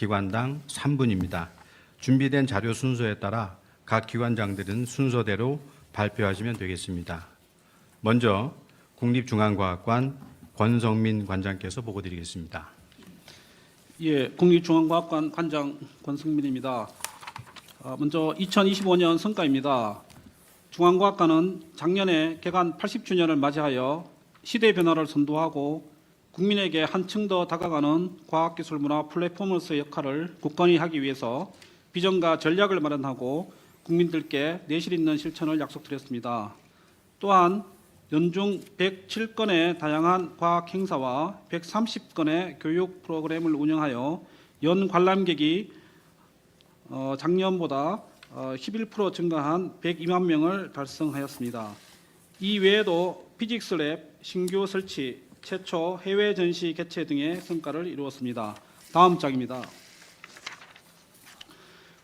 기관당 3분입니다. 준비된 자료 순서에 따라 각 기관장들은 순서대로 발표하시면 되겠습니다. 먼저 국립중앙과학관 권성민 관장께서 보고드리겠습니다. 예, 국립중앙과학관 관장 권성민입니다. 먼저 2025년 성과입니다. 중앙과학관은 작년에 개관 80주년을 맞이하여 시대 변화를 선도하고 국민에게 한층 더 다가가는 과학기술 문화 플랫폼으로서의 역할을 굳건히 하기 위해서 비전과 전략을 마련하고 국민들께 내실 있는 실천을 약속드렸습니다. 또한 연중 107건의 다양한 과학 행사와 130건의 교육 프로그램을 운영하여 연 관람객이 작년보다 11% 증가한 102만 명을 달성하였습니다. 이 외에도 피직스랩 신규 설치, 최초 해외 전시 개최 등의 성과를 이루었습니다. 다음 장입니다.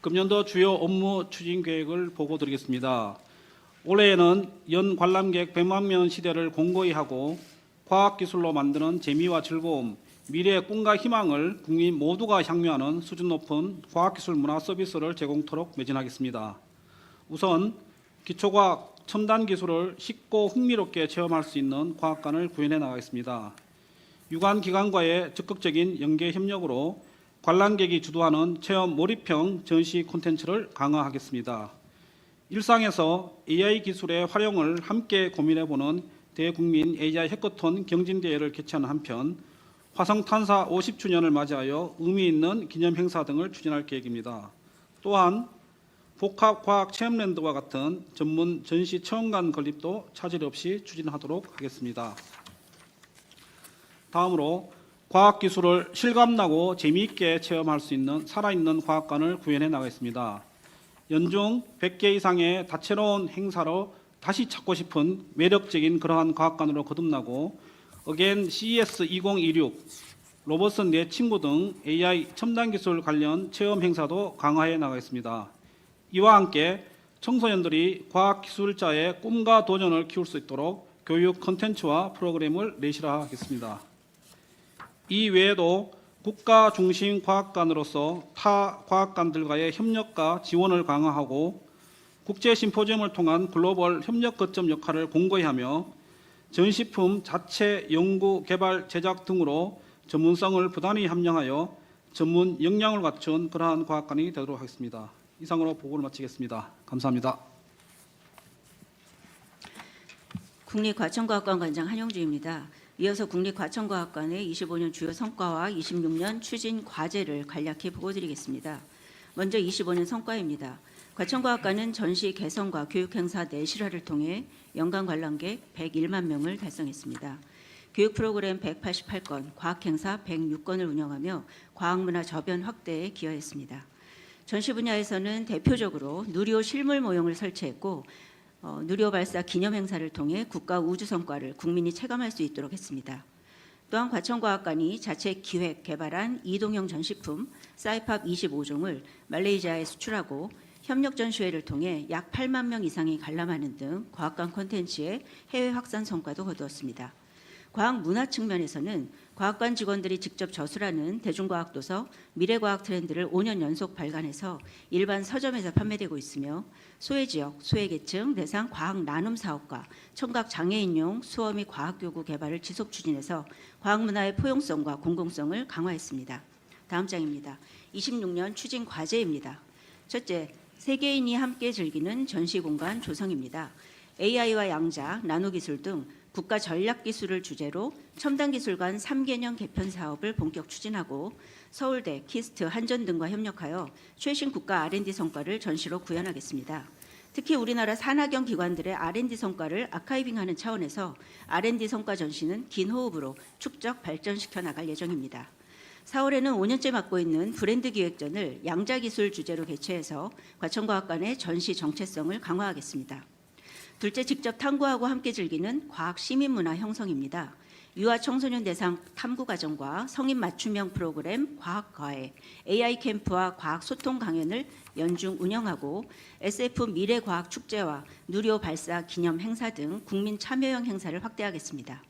금년도 주요 업무 추진 계획을 보고드리겠습니다. 올해에는 연 관람객 100만 명 시대를 공고히 하고 과학기술로 만드는 재미와 즐거움, 미래의 꿈과 희망을 국민 모두가 향유하는 수준 높은 과학기술 문화 서비스를 제공토록 매진하겠습니다. 우선 기초과학, 첨단 기술을 쉽고 흥미롭게 체험할 수 있는 과학관을 구현해 나가겠습니다. 유관 기관과의 적극적인 연계 협력으로 관람객이 주도하는 체험 몰입형 전시 콘텐츠를 강화하겠습니다. 일상에서 AI 기술의 활용을 함께 고민해보는 대국민 AI 해커톤 경진대회를 개최하는 한편 화성 탐사 50주년을 맞이하여 의미 있는 기념 행사 등을 추진할 계획입니다. 또한 복합과학체험랜드와 같은 전문 전시 체험관 건립도 차질 없이 추진하도록 하겠습니다. 다음으로 과학기술을 실감나고 재미있게 체험할 수 있는 살아있는 과학관을 구현해 나가겠습니다. 연중 100개 이상의 다채로운 행사로 다시 찾고 싶은 매력적인 그러한 과학관으로 거듭나고 어게인 CES 2026, 로봇은 내 친구 등 AI 첨단 기술 관련 체험 행사도 강화해 나가겠습니다. 이와 함께 청소년들이 과학기술자의 꿈과 도전을 키울 수 있도록 교육 콘텐츠와 프로그램을 내실화하겠습니다. 이 외에도 국가 중심 과학관으로서 타 과학관들과의 협력과 지원을 강화하고 국제 심포지엄을 통한 글로벌 협력 거점 역할을 공고히 하며 전시품 자체 연구, 개발, 제작 등으로 전문성을 부단히 함양하여 전문 역량을 갖춘 그러한 과학관이 되도록 하겠습니다. 이상으로 보고를 마치겠습니다. 감사합니다. 국립과천과학관 관장 한영주입니다. 이어서 국립과천과학관의 25년 주요 성과와 26년 추진 과제를 간략히 보고드리겠습니다. 먼저 25년 성과입니다. 과천과학관은 전시 개선과 교육 행사 내실화를 통해 연간 관람객 101만 명을 달성했습니다. 교육 프로그램 188건, 과학 행사 106건을 운영하며 과학문화 저변 확대에 기여했습니다. 전시 분야에서는 대표적으로 누리호 실물 모형을 설치했고 누리호 발사 기념 행사를 통해 국가 우주 성과를 국민이 체감할 수 있도록 했습니다. 또한 과천과학관이 자체 기획, 개발한 이동형 전시품 사이팝 25종을 말레이시아에 수출하고 협력 전시회를 통해 약 8만 명 이상이 관람하는 등 과학관 콘텐츠의 해외 확산 성과도 거두었습니다. 과학 문화 측면에서는 과학관 직원들이 직접 저술하는 대중과학 도서 미래과학 트렌드를 5년 연속 발간해서 일반 서점에서 판매되고 있으며 소외지역, 소외계층 대상 과학 나눔 사업과 청각 장애인용 수어 및 과학교구 개발을 지속 추진해서 과학문화의 포용성과 공공성을 강화했습니다. 다음 장입니다. 26년 추진 과제입니다. 첫째, 세계인이 함께 즐기는 전시공간 조성입니다. AI와 양자, 나노기술 등 국가 전략기술을 주제로 첨단기술 간 3개년 개편 사업을 본격 추진하고 서울대, 키스트, 한전 등과 협력하여 최신 국가 R&D 성과를 전시로 구현하겠습니다. 특히 우리나라 산학연 기관들의 R&D 성과를 아카이빙하는 차원에서 R&D 성과 전시는 긴 호흡으로 축적 발전시켜 나갈 예정입니다. 4월에는 5년째 맡고 있는 브랜드 기획전을 양자기술 주제로 개최해서 과천과학관의 전시 정체성을 강화하겠습니다. 둘째, 직접 탐구하고 함께 즐기는 과학 시민문화 형성입니다. 유아 청소년 대상 탐구과정과 성인 맞춤형 프로그램 과학과외, AI 캠프와 과학 소통 강연을 연중 운영하고 SF 미래과학 축제와 누리호 발사 기념 행사 등 국민 참여형 행사를 확대하겠습니다.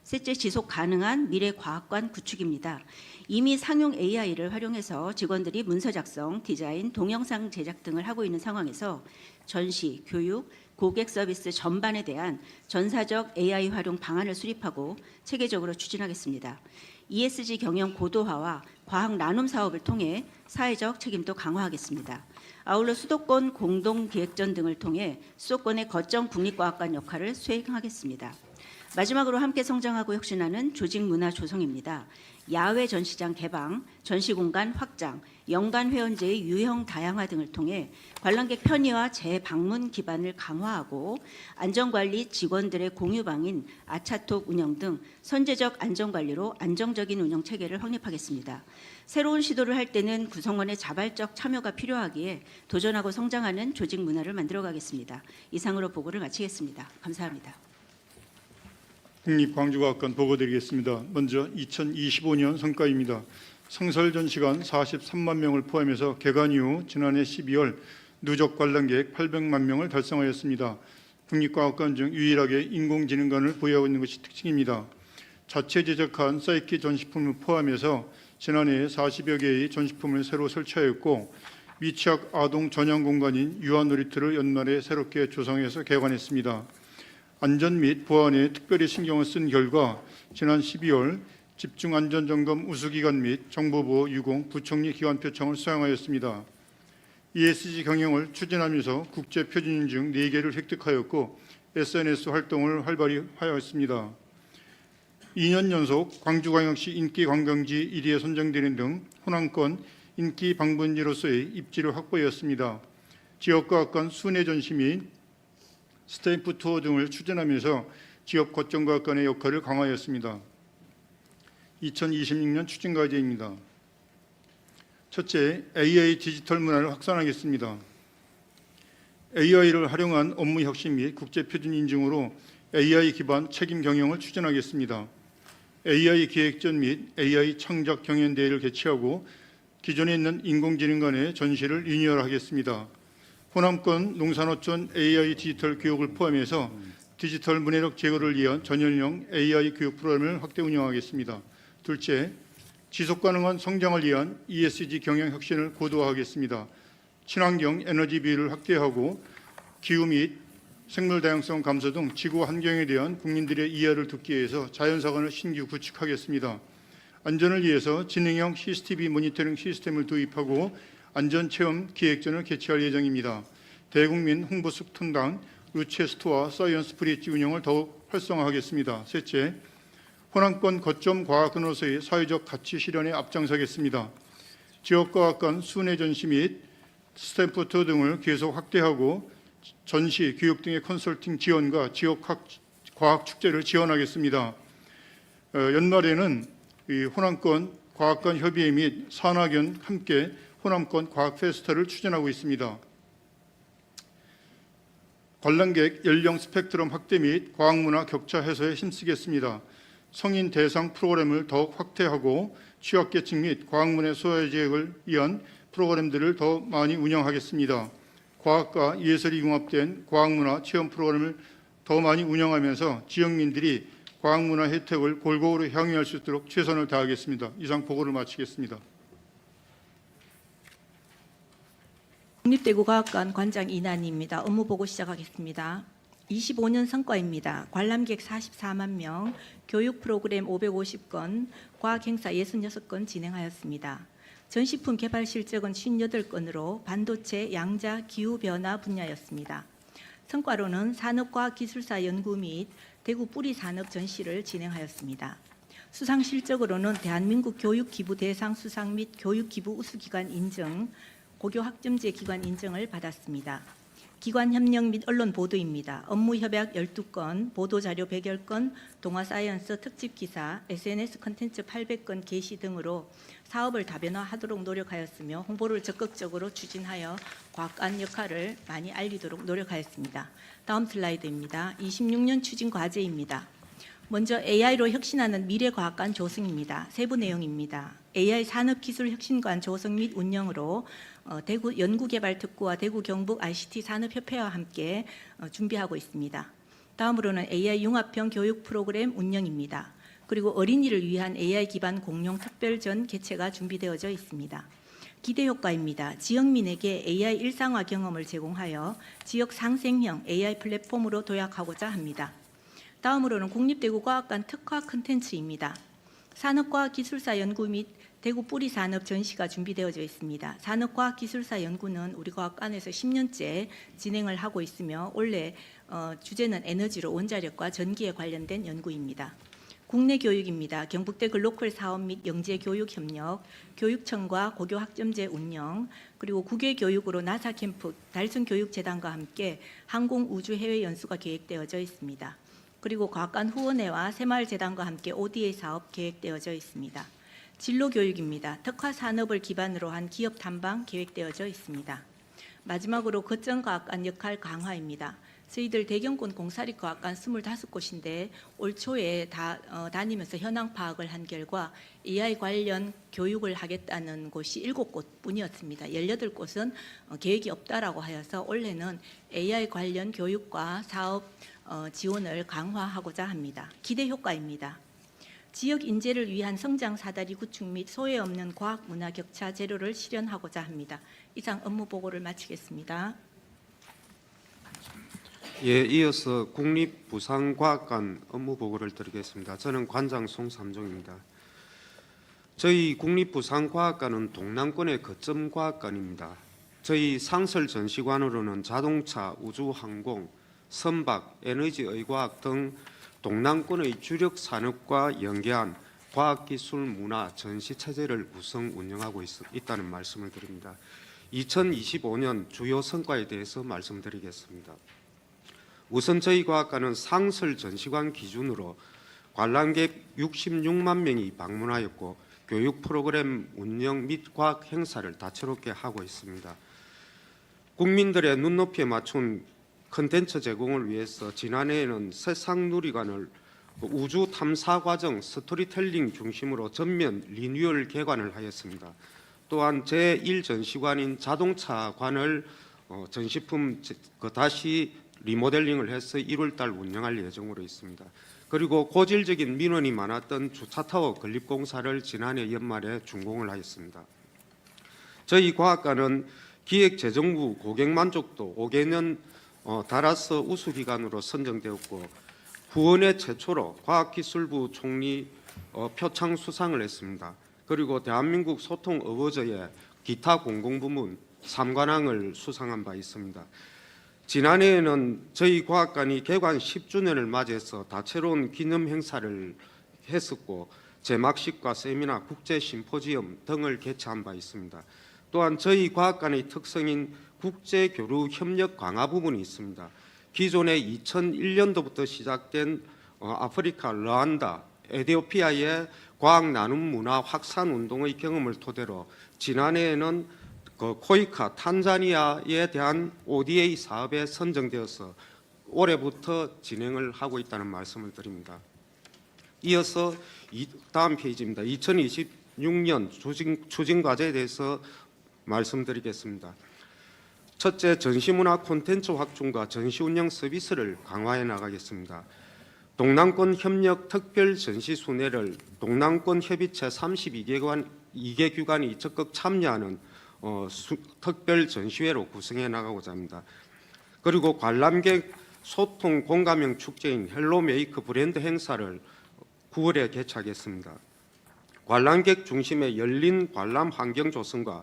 셋째, 지속 가능한 미래 과학관 구축입니다. 이미 상용 AI를 활용해서 직원들이 문서 작성, 디자인, 동영상 제작 등을 하고 있는 상황에서 전시, 교육, 고객 서비스 전반에 대한 전사적 AI 활용 방안을 수립하고 체계적으로 추진하겠습니다. ESG 경영 고도화와 과학 나눔 사업을 통해 사회적 책임도 강화하겠습니다. 아울러 수도권 공동기획전 등을 통해 수도권의 거점 국립과학관 역할을 수행하겠습니다. 마지막으로 함께 성장하고 혁신하는 조직 문화 조성입니다. 야외 전시장 개방, 전시공간 확장, 연간 회원제의 유형 다양화 등을 통해 관람객 편의와 재방문 기반을 강화하고 안전관리 직원들의 공유방인 아차톡 운영 등 선제적 안전관리로 안정적인 운영 체계를 확립하겠습니다. 새로운 시도를 할 때는 구성원의 자발적 참여가 필요하기에 도전하고 성장하는 조직 문화를 만들어가겠습니다. 이상으로 보고를 마치겠습니다. 감사합니다. 국립광주과학관 보고드리겠습니다. 먼저 2025년 성과입니다. 상설전 시간 43만 명을 포함해서 개관 이후 지난해 12월 누적 관람객 800만 명을 달성하였습니다. 국립과학관 중 유일하게 인공지능관을 보유하고 있는 것이 특징입니다. 자체 제작한 사이키 전시품을 포함해서 지난해 40여 개의 전시품을 새로 설치하였고 미취학 아동 전용 공간인 유아놀이터를 연말에 새롭게 조성해서 개관했습니다. 안전 및 보안에 특별히 신경을 쓴 결과 지난 12월 집중안전점검 우수기관 및 정보보호 유공 부총리 기관표창을 수상하였습니다. ESG 경영을 추진하면서 국제표준인증 4개를 획득하였고 SNS 활동을 활발히 하였습니다. 2년 연속 광주광역시 인기관광지 1위에 선정되는 등 호남권 인기 방문지로서의 입지를 확보하였습니다. 지역과학관 순회 전시 및 스탬프 투어 등을 추진하면서 지역 거점과학관의 역할을 강화하였습니다. 2026년 추진과제입니다. 첫째, AI 디지털 문화를 확산하겠습니다. AI를 활용한 업무 혁신 및 국제표준 인증으로 AI 기반 책임 경영을 추진하겠습니다. AI 기획전 및 AI 창작 경연대회를 개최하고 기존에 있는 인공지능 간의 전시를 리뉴얼하겠습니다. 호남권 농산어촌 AI 디지털 교육을 포함해서 디지털 문해력 제고를 위한 전연령 AI 교육 프로그램을 확대 운영하겠습니다. 둘째, 지속가능한 성장을 위한 ESG 경영 혁신을 고도화하겠습니다. 친환경 에너지 비율을 확대하고 기후 및 생물 다양성 감소 등 지구 환경에 대한 국민들의 이해를 돕기 위해서 자연사관을 신규 구축하겠습니다. 안전을 위해서 지능형 CCTV 모니터링 시스템을 도입하고 안전체험 기획전을 개최할 예정입니다. 대국민 홍보 특통단 루체스토와 사이언스 브릿지 운영을 더욱 활성화하겠습니다. 셋째, 호남권 거점 과학관으로서의 사회적 가치 실현에 앞장서겠습니다. 지역과학관 순회 전시 및 스탬프 투어 등을 계속 확대하고 전시, 교육 등의 컨설팅 지원과 지역 과학 축제를 지원하겠습니다. 연말에는 이 호남권 과학관 협의회 및 산학연 함께 호남권 과학 페스티벌을 추진하고 있습니다. 관람객 연령 스펙트럼 확대 및 과학문화 격차 해소에 힘쓰겠습니다. 성인 대상 프로그램을 더욱 확대하고 취약계층 및 과학문화 소외지역을 위한 프로그램들을 더 많이 운영하겠습니다. 과학과 예술이 융합된 과학문화 체험 프로그램을 더 많이 운영하면서 지역민들이 과학문화 혜택을 골고루 향유할 수 있도록 최선을 다하겠습니다. 이상 보고를 마치겠습니다. 국립대구과학관 관장 이난희입니다. 업무 보고 시작하겠습니다. 25년 성과입니다. 관람객 44만 명, 교육 프로그램 550건, 과학행사 66건 진행하였습니다. 전시품 개발 실적은 58건으로 반도체, 양자, 기후변화 분야였습니다. 성과로는 산업과학기술사 연구 및 대구 뿌리산업 전시를 진행하였습니다. 수상 실적으로는 대한민국 교육기부 대상 수상 및 교육기부 우수기관 인증, 고교학점제 기관 인증을 받았습니다. 기관 협력 및 언론 보도입니다. 업무 협약 12건, 보도자료 100여 건, 동아사이언스 특집기사, SNS 콘텐츠 800건 게시 등으로 사업을 다변화하도록 노력하였으며 홍보를 적극적으로 추진하여 과학관 역할을 많이 알리도록 노력하였습니다. 다음 슬라이드입니다. 26년 추진 과제입니다. 먼저 AI로 혁신하는 미래과학관 조성입니다. 세부 내용입니다. AI 산업기술혁신관 조성 및 운영으로 대구 연구개발특구와 대구 경북 ICT 산업협회와 함께 준비하고 있습니다. 다음으로는 AI 융합형 교육 프로그램 운영입니다. 그리고 어린이를 위한 AI 기반 공용 특별전 개최가 준비되어져 있습니다. 기대 효과입니다. 지역민에게 AI 일상화 경험을 제공하여 지역 상생형 AI 플랫폼으로 도약하고자 합니다. 다음으로는 국립대구과학관 특화 콘텐츠입니다. 산업과학기술사 연구 및 대구 뿌리산업 전시가 준비되어져 있습니다. 산업과학기술사 연구는 우리 과학관에서 10년째 진행을 하고 있으며 올해 주제는 에너지로 원자력과 전기에 관련된 연구입니다. 국내 교육입니다. 경북대 글로컬 사업 및 영재 교육 협력, 교육청과 고교 학점제 운영, 그리고 국외 교육으로 나사 캠프, 달성 교육재단과 함께 항공 우주 해외 연수가 계획되어져 있습니다. 그리고 과학관 후원회와 새마을재단과 함께 ODA 사업 계획되어져 있습니다. 진로 교육입니다. 특화 산업을 기반으로 한 기업 탐방 계획되어져 있습니다. 마지막으로 거점과학관 역할 강화입니다. 저희들 대경권 공사립과학관 25곳인데 올 초에 다니면서 현황 파악을 한 결과 AI 관련 교육을 하겠다는 곳이 7곳뿐이었습니다. 18곳은 계획이 없다라고 하여서 올해는 AI 관련 교육과 사업 지원을 강화하고자 합니다. 기대 효과입니다. 지역 인재를 위한 성장 사다리 구축 및 소외 없는 과학 문화 격차 제로를 실현하고자 합니다. 이상 업무 보고를 마치겠습니다. 예, 이어서 국립부산과학관 업무 보고를 드리겠습니다. 저는 관장 송삼종입니다. 저희 국립부산과학관은 동남권의 거점 과학관입니다. 저희 상설 전시관으로는 자동차, 우주항공, 선박, 에너지의과학 등 동남권의 주력 산업과 연계한 과학기술 문화 전시 체제를 구성 운영하고 있다는 말씀을 드립니다. 2025년 주요 성과에 대해서 말씀드리겠습니다. 우선 저희 과학관은 상설 전시관 기준으로 관람객 66만 명이 방문하였고 교육 프로그램 운영 및 과학 행사를 다채롭게 하고 있습니다. 국민들의 눈높이에 맞춘 콘텐츠 제공을 위해서 지난해에는 세상누리관을 우주 탐사 과정 스토리텔링 중심으로 전면 리뉴얼 개관을 하였습니다. 또한 제1전시관인 자동차관을 전시품 다시 리모델링을 해서 1월달 운영할 예정으로 있습니다. 그리고 고질적인 민원이 많았던 주차타워 건립공사를 지난해 연말에 준공을 하였습니다. 저희 과학관은 기획재정부 고객만족도 5개년 달아서 우수기관으로 선정되었고 후원회 최초로 과학기술부 총리 표창 수상을 했습니다. 그리고 대한민국 소통 어워즈의 기타 공공부문 3관왕을 수상한 바 있습니다. 지난해에는 저희 과학관이 개관 10주년을 맞이해서 다채로운 기념 행사를 했었고 제막식과 세미나, 국제 심포지엄 등을 개최한 바 있습니다. 또한 저희 과학관의 특성인 국제 교류 협력 강화 부분이 있습니다. 기존에 2001년도부터 시작된 아프리카, 르완다, 에티오피아의 과학 나눔 문화 확산 운동의 경험을 토대로 지난해에는 코이카, 탄자니아에 대한 ODA 사업에 선정되어서 올해부터 진행을 하고 있다는 말씀을 드립니다. 이어서 다음 페이지입니다. 2026년 추진 과제에 대해서 말씀드리겠습니다. 첫째, 전시문화 콘텐츠 확충과 전시 운영 서비스를 강화해 나가겠습니다. 동남권 협력 특별 전시 순회를 동남권 협의체 32개 기관이 적극 참여하는 특별 전시회로 구성해 나가고자 합니다. 그리고 관람객 소통 공감형 축제인 헬로메이크 브랜드 행사를 9월에 개최하겠습니다. 관람객 중심의 열린 관람 환경 조성과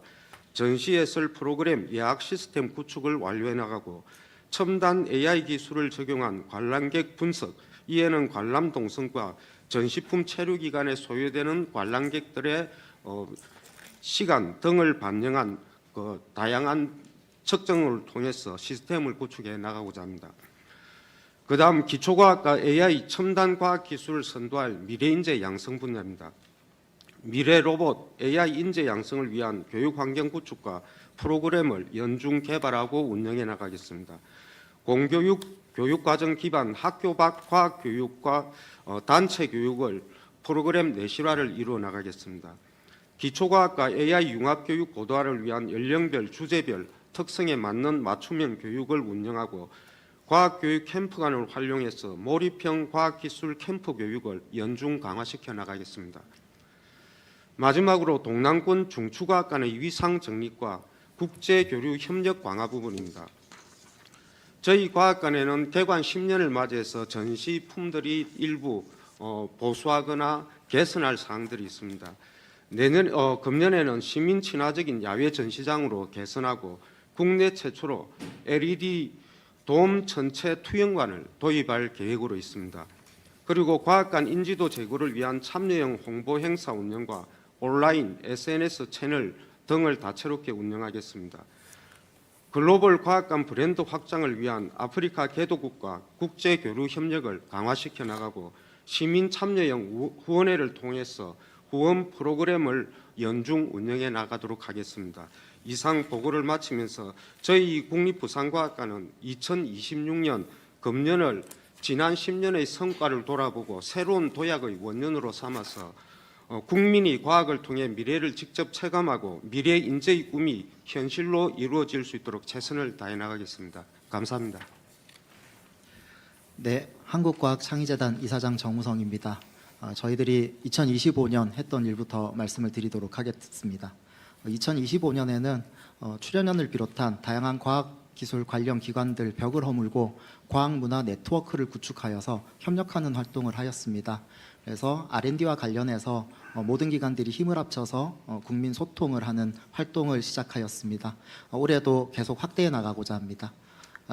전시예술 프로그램 예약 시스템 구축을 완료해 나가고 첨단 AI 기술을 적용한 관람객 분석, 이에는 관람 동선과 전시품 체류 기간에 소요되는 관람객들의 시간 등을 반영한 다양한 측정을 통해서 시스템을 구축해 나가고자 합니다. 그다음 기초과학과 AI 첨단 과학 기술을 선도할 미래인재 양성 분야입니다. 미래 로봇 AI 인재 양성을 위한 교육 환경 구축과 프로그램을 연중 개발하고 운영해 나가겠습니다. 공교육 교육과정 기반 학교 밖 과학 교육과 단체 교육을 프로그램 내실화를 이루어 나가겠습니다. 기초과학과 AI 융합교육 고도화를 위한 연령별, 주제별, 특성에 맞는 맞춤형 교육을 운영하고 과학교육 캠프관을 활용해서 몰입형 과학기술 캠프 교육을 연중 강화시켜 나가겠습니다. 마지막으로 동남권 중추과학관의 위상 정립과 국제교류 협력 강화 부분입니다. 저희 과학관에는 개관 10년을 맞이해서 전시품들이 일부 보수하거나 개선할 사항들이 있습니다. 금년에는 시민 친화적인 야외 전시장으로 개선하고 국내 최초로 LED 돔 전체 투영관을 도입할 계획으로 있습니다. 그리고 과학관 인지도 제고를 위한 참여형 홍보 행사 운영과 온라인 SNS 채널 등을 다채롭게 운영하겠습니다. 글로벌 과학관 브랜드 확장을 위한 아프리카 개도국과 국제 교류 협력을 강화시켜 나가고 시민 참여형 후원회를 통해서 후원 프로그램을 연중 운영해 나가도록 하겠습니다. 이상 보고를 마치면서 저희 국립부산과학관은 2026년 금년을 지난 10년의 성과를 돌아보고 새로운 도약의 원년으로 삼아서 국민이 과학을 통해 미래를 직접 체감하고 미래 인재의 꿈이 현실로 이루어질 수 있도록 최선을 다해 나가겠습니다. 감사합니다. 네, 한국과학창의재단 이사장 정우성입니다. 저희들이 2025년 했던 일부터 말씀을 드리도록 하겠습니다. 2025년에는 출연연을 비롯한 다양한 과학기술 관련 기관들 벽을 허물고 과학문화 네트워크를 구축하여서 협력하는 활동을 하였습니다. 그래서 R&D와 관련해서 모든 기관들이 힘을 합쳐서 국민 소통을 하는 활동을 시작하였습니다. 올해도 계속 확대해 나가고자 합니다.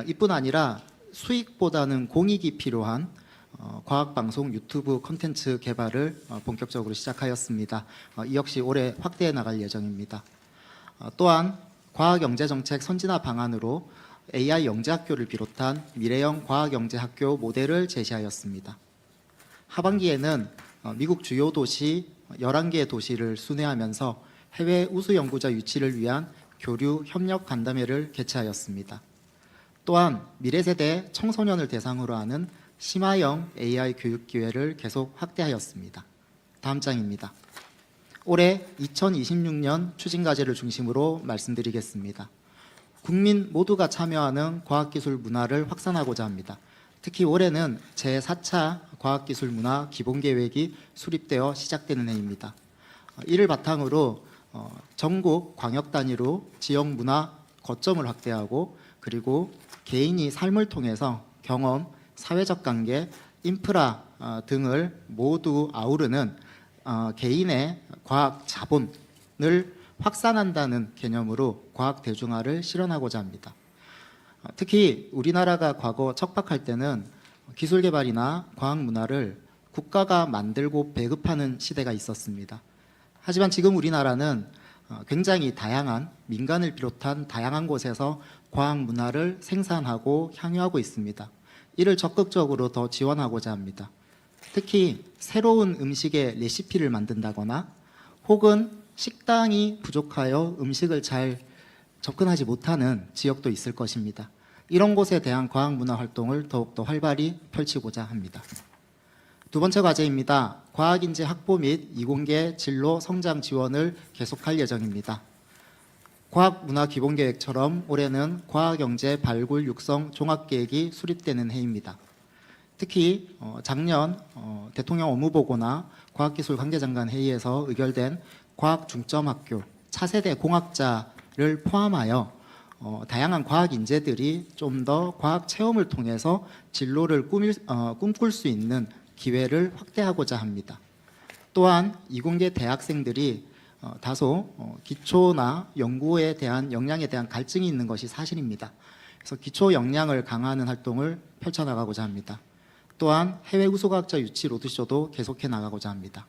이뿐 아니라 수익보다는 공익이 필요한 과학방송 유튜브 콘텐츠 개발을 본격적으로 시작하였습니다. 이 역시 올해 확대해 나갈 예정입니다. 또한 과학영재정책 선진화 방안으로 AI 영재학교를 비롯한 미래형 과학영재학교 모델을 제시하였습니다. 하반기에는 미국 주요 도시 11개의 도시를 순회하면서 해외 우수 연구자 유치를 위한 교류 협력 간담회를 개최하였습니다. 또한 미래세대 청소년을 대상으로 하는 심화형 AI 교육 기회를 계속 확대하였습니다. 다음 장입니다. 올해 2026년 추진과제를 중심으로 말씀드리겠습니다. 국민 모두가 참여하는 과학기술 문화를 확산하고자 합니다. 특히 올해는 제4차 과학기술문화 기본계획이 수립되어 시작되는 해입니다. 이를 바탕으로 전국 광역 단위로 지역문화 거점을 확대하고 그리고 개인이 삶을 통해서 경험, 사회적 관계, 인프라 등을 모두 아우르는 개인의 과학 자본을 확산한다는 개념으로 과학 대중화를 실현하고자 합니다. 특히 우리나라가 과거 척박할 때는 기술 개발이나 과학 문화를 국가가 만들고 배급하는 시대가 있었습니다. 하지만 지금 우리나라는 굉장히 다양한 민간을 비롯한 다양한 곳에서 과학 문화를 생산하고 향유하고 있습니다. 이를 적극적으로 더 지원하고자 합니다. 특히 새로운 음식의 레시피를 만든다거나 혹은 식당이 부족하여 음식을 잘 접근하지 못하는 지역도 있을 것입니다. 이런 곳에 대한 과학문화 활동을 더욱더 활발히 펼치고자 합니다. 두 번째 과제입니다. 과학인재 확보 및 이공계 진로 성장 지원을 계속할 예정입니다. 과학문화 기본계획처럼 올해는 과학영재 발굴 육성 종합계획이 수립되는 해입니다. 특히 작년 대통령 업무보고나 과학기술 관계장관 회의에서 의결된 과학중점학교 차세대 공학자를 포함하여 다양한 과학 인재들이 좀 더 과학 체험을 통해서 진로를 꿈꿀 수 있는 기회를 확대하고자 합니다. 또한 이공계 대학생들이 다소 기초나 연구에 대한 역량에 대한 갈증이 있는 것이 사실입니다. 그래서 기초 역량을 강화하는 활동을 펼쳐나가고자 합니다. 또한 해외 우수과학자 유치 로드쇼도 계속해 나가고자 합니다.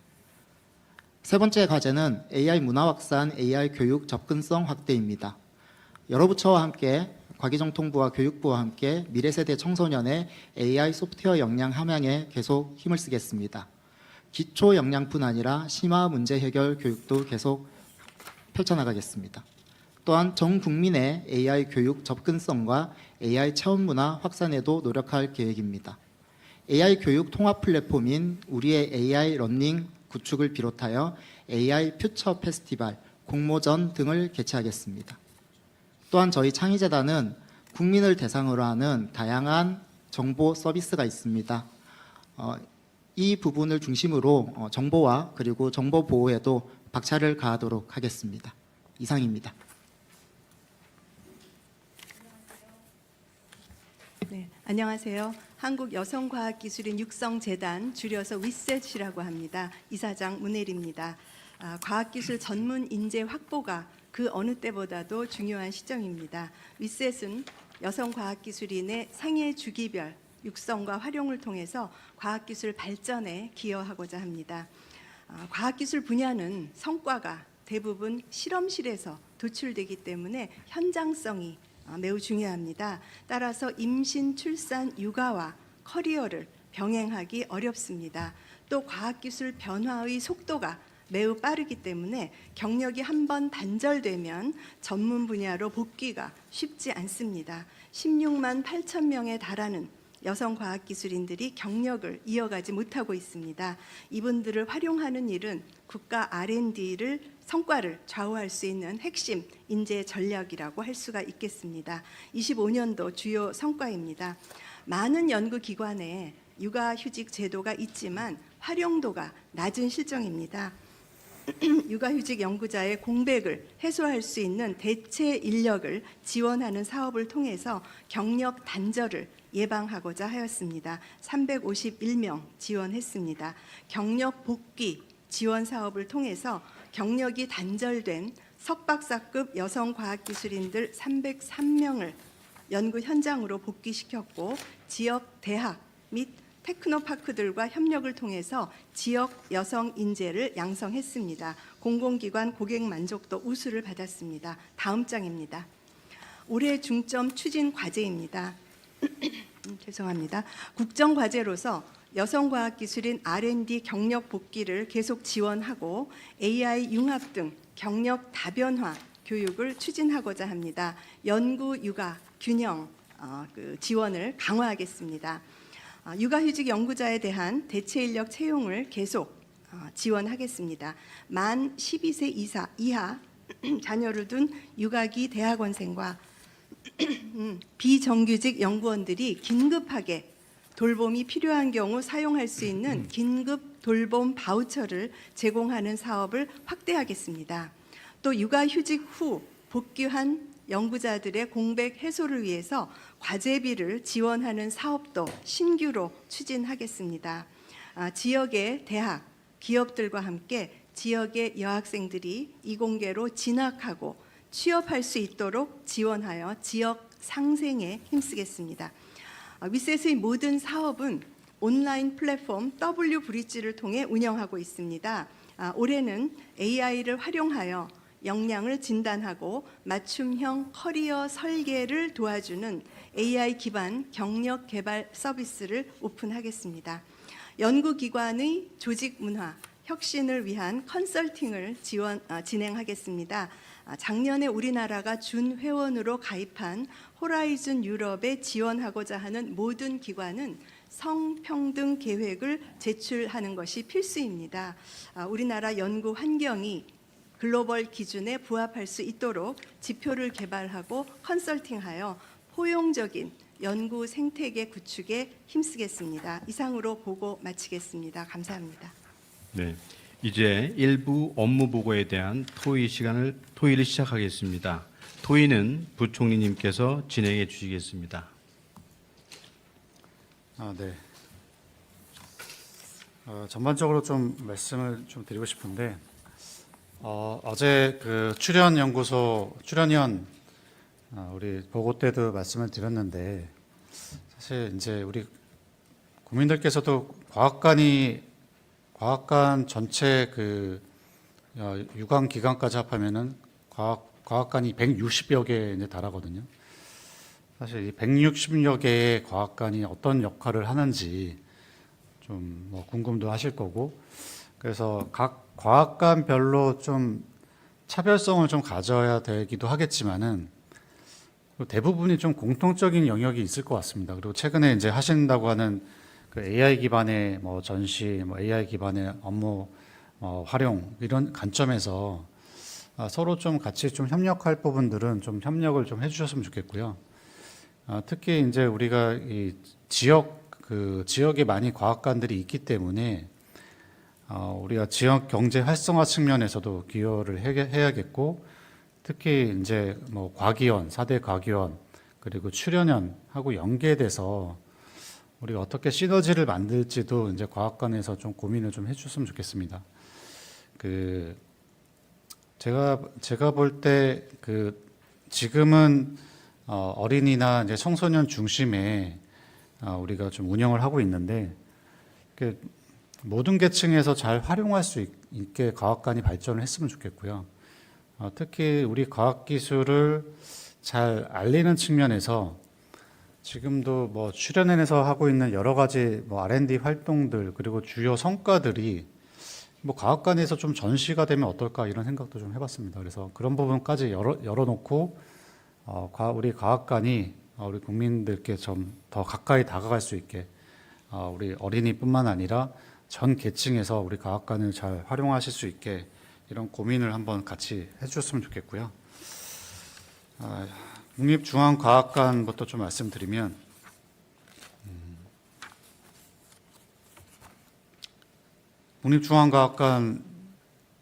세 번째 과제는 AI 문화 확산, AI 교육 접근성 확대입니다. 여러 부처와 함께 과기정통부와 교육부와 함께 미래세대 청소년의 AI 소프트웨어 역량 함양에 계속 힘을 쓰겠습니다. 기초 역량뿐 아니라 심화 문제 해결 교육도 계속 펼쳐나가겠습니다. 또한 전 국민의 AI 교육 접근성과 AI 체험 문화 확산에도 노력할 계획입니다. AI 교육 통합 플랫폼인 우리의 AI 러닝 구축을 비롯하여 AI 퓨처 페스티벌, 공모전 등을 개최하겠습니다. 또한 저희 창의재단은 국민을 대상으로 하는 다양한 정보 서비스가 있습니다. 이 부분을 중심으로 정보와 그리고 정보 보호에도 박차를 가하도록 하겠습니다. 이상입니다. 네, 안녕하세요. 한국여성과학기술인 육성재단, 줄여서 위셋이라고 합니다. 이사장 문혜리입니다. 과학기술 전문 인재 확보가 그 어느 때보다도 중요한 시점입니다. 위셋은 여성과학기술인의 생애 주기별 육성과 활용을 통해서 과학기술 발전에 기여하고자 합니다. 과학기술 분야는 성과가 대부분 실험실에서 도출되기 때문에 현장성이 매우 중요합니다. 따라서 임신, 출산, 육아와 커리어를 병행하기 어렵습니다. 또 과학기술 변화의 속도가 매우 빠르기 때문에 경력이 한번 단절되면 전문 분야로 복귀가 쉽지 않습니다. 16만 8천 명에 달하는 여성 과학기술인들이 경력을 이어가지 못하고 있습니다. 이분들을 활용하는 일은 국가 R&D를 성과를 좌우할 수 있는 핵심 인재 전략이라고 할 수가 있겠습니다. 25년도 주요 성과입니다. 많은 연구기관에 육아휴직 제도가 있지만 활용도가 낮은 실정입니다. 육아휴직 연구자의 공백을 해소할 수 있는 대체 인력을 지원하는 사업을 통해서 경력 단절을 예방하고자 하였습니다. 351명 지원했습니다. 경력 복귀 지원 사업을 통해서 경력이 단절된 석박사급 여성 과학기술인들 303명을 연구 현장으로 복귀시켰고 지역 대학 및 테크노파크들과 협력을 통해서 지역 여성 인재를 양성했습니다. 공공기관 고객 만족도 우수를 받았습니다. 다음 장입니다. 올해 중점 추진 과제입니다. 죄송합니다. 국정과제로서 여성과학기술인 R&D 경력 복귀를 계속 지원하고 AI 융합 등 경력 다변화 교육을 추진하고자 합니다. 연구, 육아, 균형 지원을 강화하겠습니다. 육아휴직 연구자에 대한 대체 인력 채용을 계속 지원하겠습니다. 만 12세 이하 자녀를 둔 육아기 대학원생과 비정규직 연구원들이 긴급하게 돌봄이 필요한 경우 사용할 수 있는 긴급 돌봄 바우처를 제공하는 사업을 확대하겠습니다. 또 육아휴직 후 복귀한 연구자들의 공백 해소를 위해서 과제비를 지원하는 사업도 신규로 추진하겠습니다. 지역의 대학, 기업들과 함께 지역의 여학생들이 이공계로 진학하고 취업할 수 있도록 지원하여 지역 상생에 힘쓰겠습니다. 위셋의 모든 사업은 온라인 플랫폼 W브리지를 통해 운영하고 있습니다. 올해는 AI를 활용하여 역량을 진단하고 맞춤형 커리어 설계를 도와주는 AI 기반 경력 개발 서비스를 오픈하겠습니다. 연구기관의 조직 문화, 혁신을 위한 컨설팅을 진행하겠습니다. 작년에 우리나라가 준회원으로 가입한 호라이즌 유럽에 지원하고자 하는 모든 기관은 성평등 계획을 제출하는 것이 필수입니다. 우리나라 연구 환경이 글로벌 기준에 부합할 수 있도록 지표를 개발하고 컨설팅하여 포용적인 연구 생태계 구축에 힘쓰겠습니다. 이상으로 보고 마치겠습니다. 감사합니다. 네, 이제 일부 업무 보고에 대한 토의를 시작하겠습니다. 토의는 부총리님께서 진행해 주시겠습니다. 네. 전반적으로 좀 말씀을 좀 드리고 싶은데 어제 그 출연연 우리 보고 때도 말씀을 드렸는데 사실 이제 우리 국민들께서도 과학관 전체 그 유관 기관까지 합하면은 과학관이 160여 개에 이제 달하거든요. 사실 이 160여 개의 과학관이 어떤 역할을 하는지 좀 뭐 궁금도 하실 거고, 그래서 각 과학관별로 좀 차별성을 좀 가져야 되기도 하겠지만은 대부분이 좀 공통적인 영역이 있을 것 같습니다. 그리고 최근에 이제 하신다고 하는 그 AI 기반의 뭐 전시, 뭐 AI 기반의 업무 활용 이런 관점에서 서로 좀 같이 좀 협력할 부분들은 좀 협력을 좀 해주셨으면 좋겠고요. 특히 이제 우리가 이 지역에 많이 과학관들이 있기 때문에 우리가 지역 경제 활성화 측면에서도 기여를 해야겠고, 특히 이제 뭐 과기원, 4대 과기원 그리고 출연연하고 연계돼서 우리가 어떻게 시너지를 만들지도 이제 과학관에서 좀 고민을 좀 해줬으면 좋겠습니다. 제가 볼 때 지금은 어린이나 이제 청소년 중심에 우리가 좀 운영을 하고 있는데, 모든 계층에서 잘 활용할 수 있게 과학관이 발전을 했으면 좋겠고요. 특히 우리 과학기술을 잘 알리는 측면에서 지금도 뭐 출연연에서 하고 있는 여러 가지 뭐 R&D 활동들 그리고 주요 성과들이 뭐 과학관에서 좀 전시가 되면 어떨까 이런 생각도 좀 해봤습니다. 그래서 그런 부분까지 열어놓고 우리 과학관이 우리 국민들께 좀 더 가까이 다가갈 수 있게 우리 어린이뿐만 아니라 전 계층에서 우리 과학관을 잘 활용하실 수 있게 이런 고민을 한번 같이 해주셨으면 좋겠고요. 국립중앙과학관부터 좀 말씀드리면, 국립중앙과학관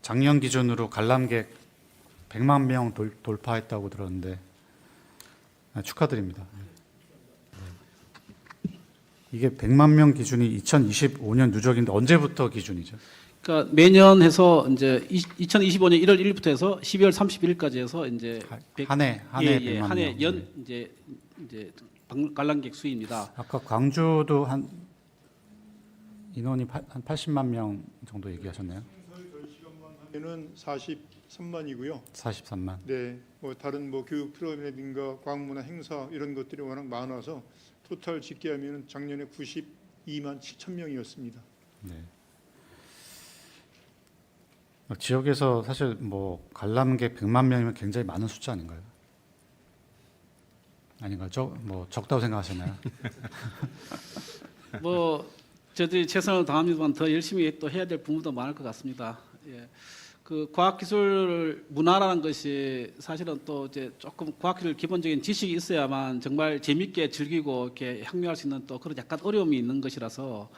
작년 기준으로 관람객 100만 명 돌파했다고 들었는데 축하드립니다. 이게 100만 명 기준이 2025년 누적인데 언제부터 기준이죠? 그러니까 매년 해서 이제 2025년 1월 1일부터 해서 12월 31일까지 해서 이제 한 해 100만 한 해 명. 연 이제 관람객 수입니다. 아까 광주도 한 인원이 한 80만 명 정도 얘기하셨나요? 는 43만이고요. 43만. 네, 뭐 다른 뭐 교육 프로그램이라든가 과학문화 행사 이런 것들이 워낙 많아서 토탈 집계하면 작년에 92만 7천 명이었습니다. 네. 지역에서 사실 뭐 관람객 100만 명이면 굉장히 많은 숫자 아닌가요? 아닌가요? 뭐 적다고 생각하시나요? 뭐 저희들이 최선을 다합니다만 더 열심히 또 해야 될 부분도 많을 것 같습니다. 예. 그 과학기술 문화라는 것이 사실은 또 이제 조금 과학기술 기본적인 지식이 있어야만 정말 재밌게 즐기고 이렇게 향유할 수 있는 또 그런 약간 어려움이 있는 것이라서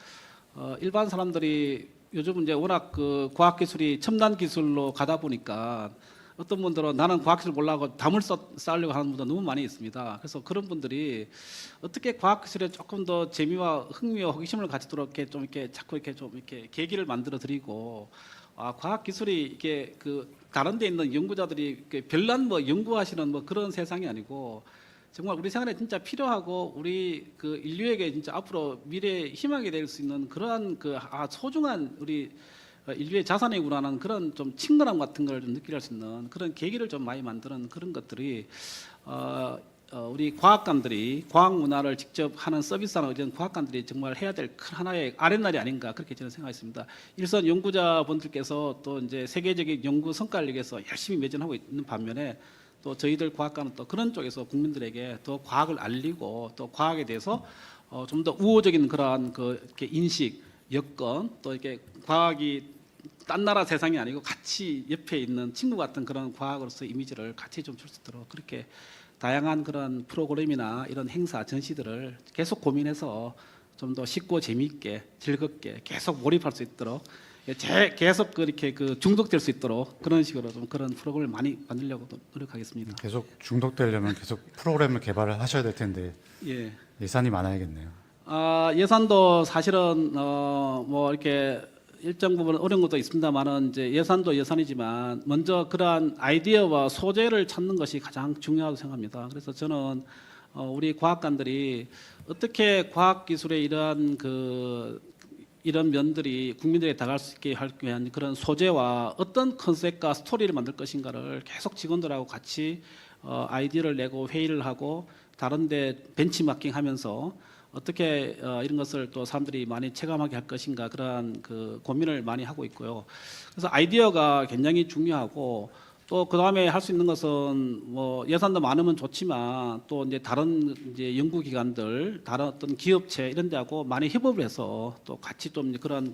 일반 사람들이 요즘은 이제 워낙 그 과학기술이 첨단 기술로 가다 보니까 어떤 분들은 나는 과학기술 몰라고 담을 쌓으려고 하는 분도 너무 많이 있습니다. 그래서 그런 분들이 어떻게 과학기술에 조금 더 재미와 흥미와 호기심을 가지도록 이렇게 좀 이렇게 자꾸 이렇게 좀 이렇게 계기를 만들어 드리고, 과학기술이 이게 그 다른 데 있는 연구자들이 별난 뭐 연구하시는 뭐 그런 세상이 아니고 정말 우리 생활에 진짜 필요하고 우리 그 인류에게 진짜 앞으로 미래에 희망이 될 수 있는 그러한 소중한 우리 인류의 자산이구나라는 그런 좀 친근함 같은 걸 좀 느낄 수 있는 그런 계기를 좀 많이 만드는 그런 것들이 우리 과학관들이 과학 문화를 직접 하는 서비스하는 이런 과학관들이 정말 해야 될 큰 하나의 아랫날이 아닌가 그렇게 저는 생각했습니다. 일선 연구자분들께서 또 이제 세계적인 연구 성과를 위해서 열심히 매진하고 있는 반면에 또 저희들 과학관은 또 그런 쪽에서 국민들에게 더 과학을 알리고 또 과학에 대해서 좀 더 우호적인 그러한 이렇게 인식, 여건 또 이렇게 과학이 딴 나라 세상이 아니고 같이 옆에 있는 친구 같은 그런 과학으로서 이미지를 같이 좀 줄 수 있도록 그렇게 다양한 그런 프로그램이나 이런 행사, 전시들을 계속 고민해서 좀 더 쉽고 재미있게 즐겁게 계속 몰입할 수 있도록 계속 그렇게 중독될 수 있도록 그런 식으로 좀 그런 프로그램을 많이 만들려고 노력하겠습니다. 계속 중독되려면 계속 프로그램을 개발을 하셔야 될 텐데 예. 예산이 많아야겠네요. 예산도 사실은 뭐 이렇게 일정 부분 어려운 것도 있습니다만은 이제 예산도 예산이지만 먼저 그러한 아이디어와 소재를 찾는 것이 가장 중요하다고 생각합니다. 그래서 저는 우리 과학관들이 어떻게 과학기술의 이런 면들이 국민들에게 다가갈 수 있게 하기 위한 그런 소재와 어떤 컨셉과 스토리를 만들 것인가를 계속 직원들하고 같이 아이디어를 내고 회의를 하고 다른데 벤치마킹하면서 어떻게 이런 것을 또 사람들이 많이 체감하게 할 것인가 그러한 고민을 많이 하고 있고요. 그래서 아이디어가 굉장히 중요하고 또 그 다음에 할 수 있는 것은 뭐 예산도 많으면 좋지만 또 이제 다른 이제 연구기관들, 다른 어떤 기업체 이런 데하고 많이 협업을 해서 또 같이 좀 그런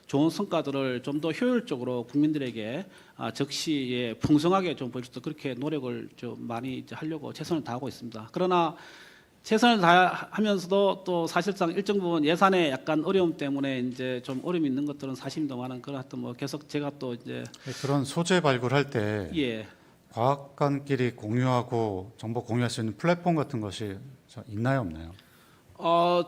좋은 성과들을 좀 더 효율적으로 국민들에게 적시에 풍성하게 좀 보일 수 있도록 그렇게 노력을 좀 많이 이제 하려고 최선을 다하고 있습니다. 그러나 최선을 다하면서도 또 사실상 일정 부분 예산의 약간 어려움 때문에 이제 좀 어려움이 있는 것들은 사실입니다만은 그런 하여튼 뭐 계속 제가 또 이제 그런 소재 발굴할 때 예. 과학관끼리 공유하고 정보 공유할 수 있는 플랫폼 같은 것이 있나요, 없나요?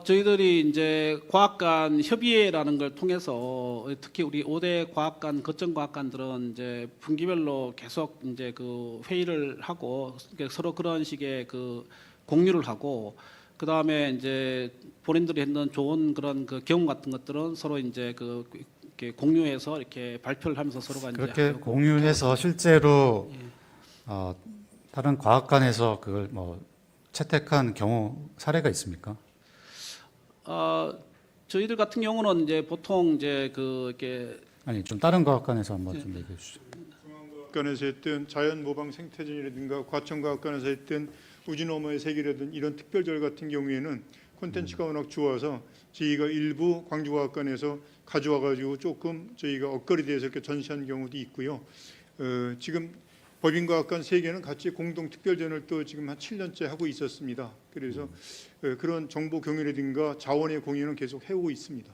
저희들이 이제 과학관 협의회라는 걸 통해서 특히 우리 5대 과학관 거점 과학관들은 이제 분기별로 계속 이제 그 회의를 하고 서로 그런 식의 그 공유를 하고 그 다음에 이제 본인들이 했는 좋은 그런 그 경험 같은 것들은 서로 이제 그 이렇게 공유해서 이렇게 발표를 하면서 서로가 이제 그렇게 하고 공유해서 실제로 다른 과학관에서 그걸 뭐 채택한 경우 사례가 있습니까? 저희들 같은 경우는 이제 보통 이제 그 이렇게 아니 좀 다른 과학관에서 한번 좀 얘기해 주시죠. 과학관에서 했던 자연 모방 생태전이라든가 과천과학관에서 했던 우주너머의 세계라든 이런 특별절 같은 경우에는 콘텐츠가 워낙 좋아서 저희가 일부 광주과학관에서 가져와 가지고 조금 저희가 엇거리돼서 이렇게 전시한 경우도 있고요. 지금 법인과학관 3개는 같이 공동 특별전을 또 지금 한 7년째 하고 있었습니다. 그래서 그런 정보 공유라든가 자원의 공유는 계속 해오고 있습니다.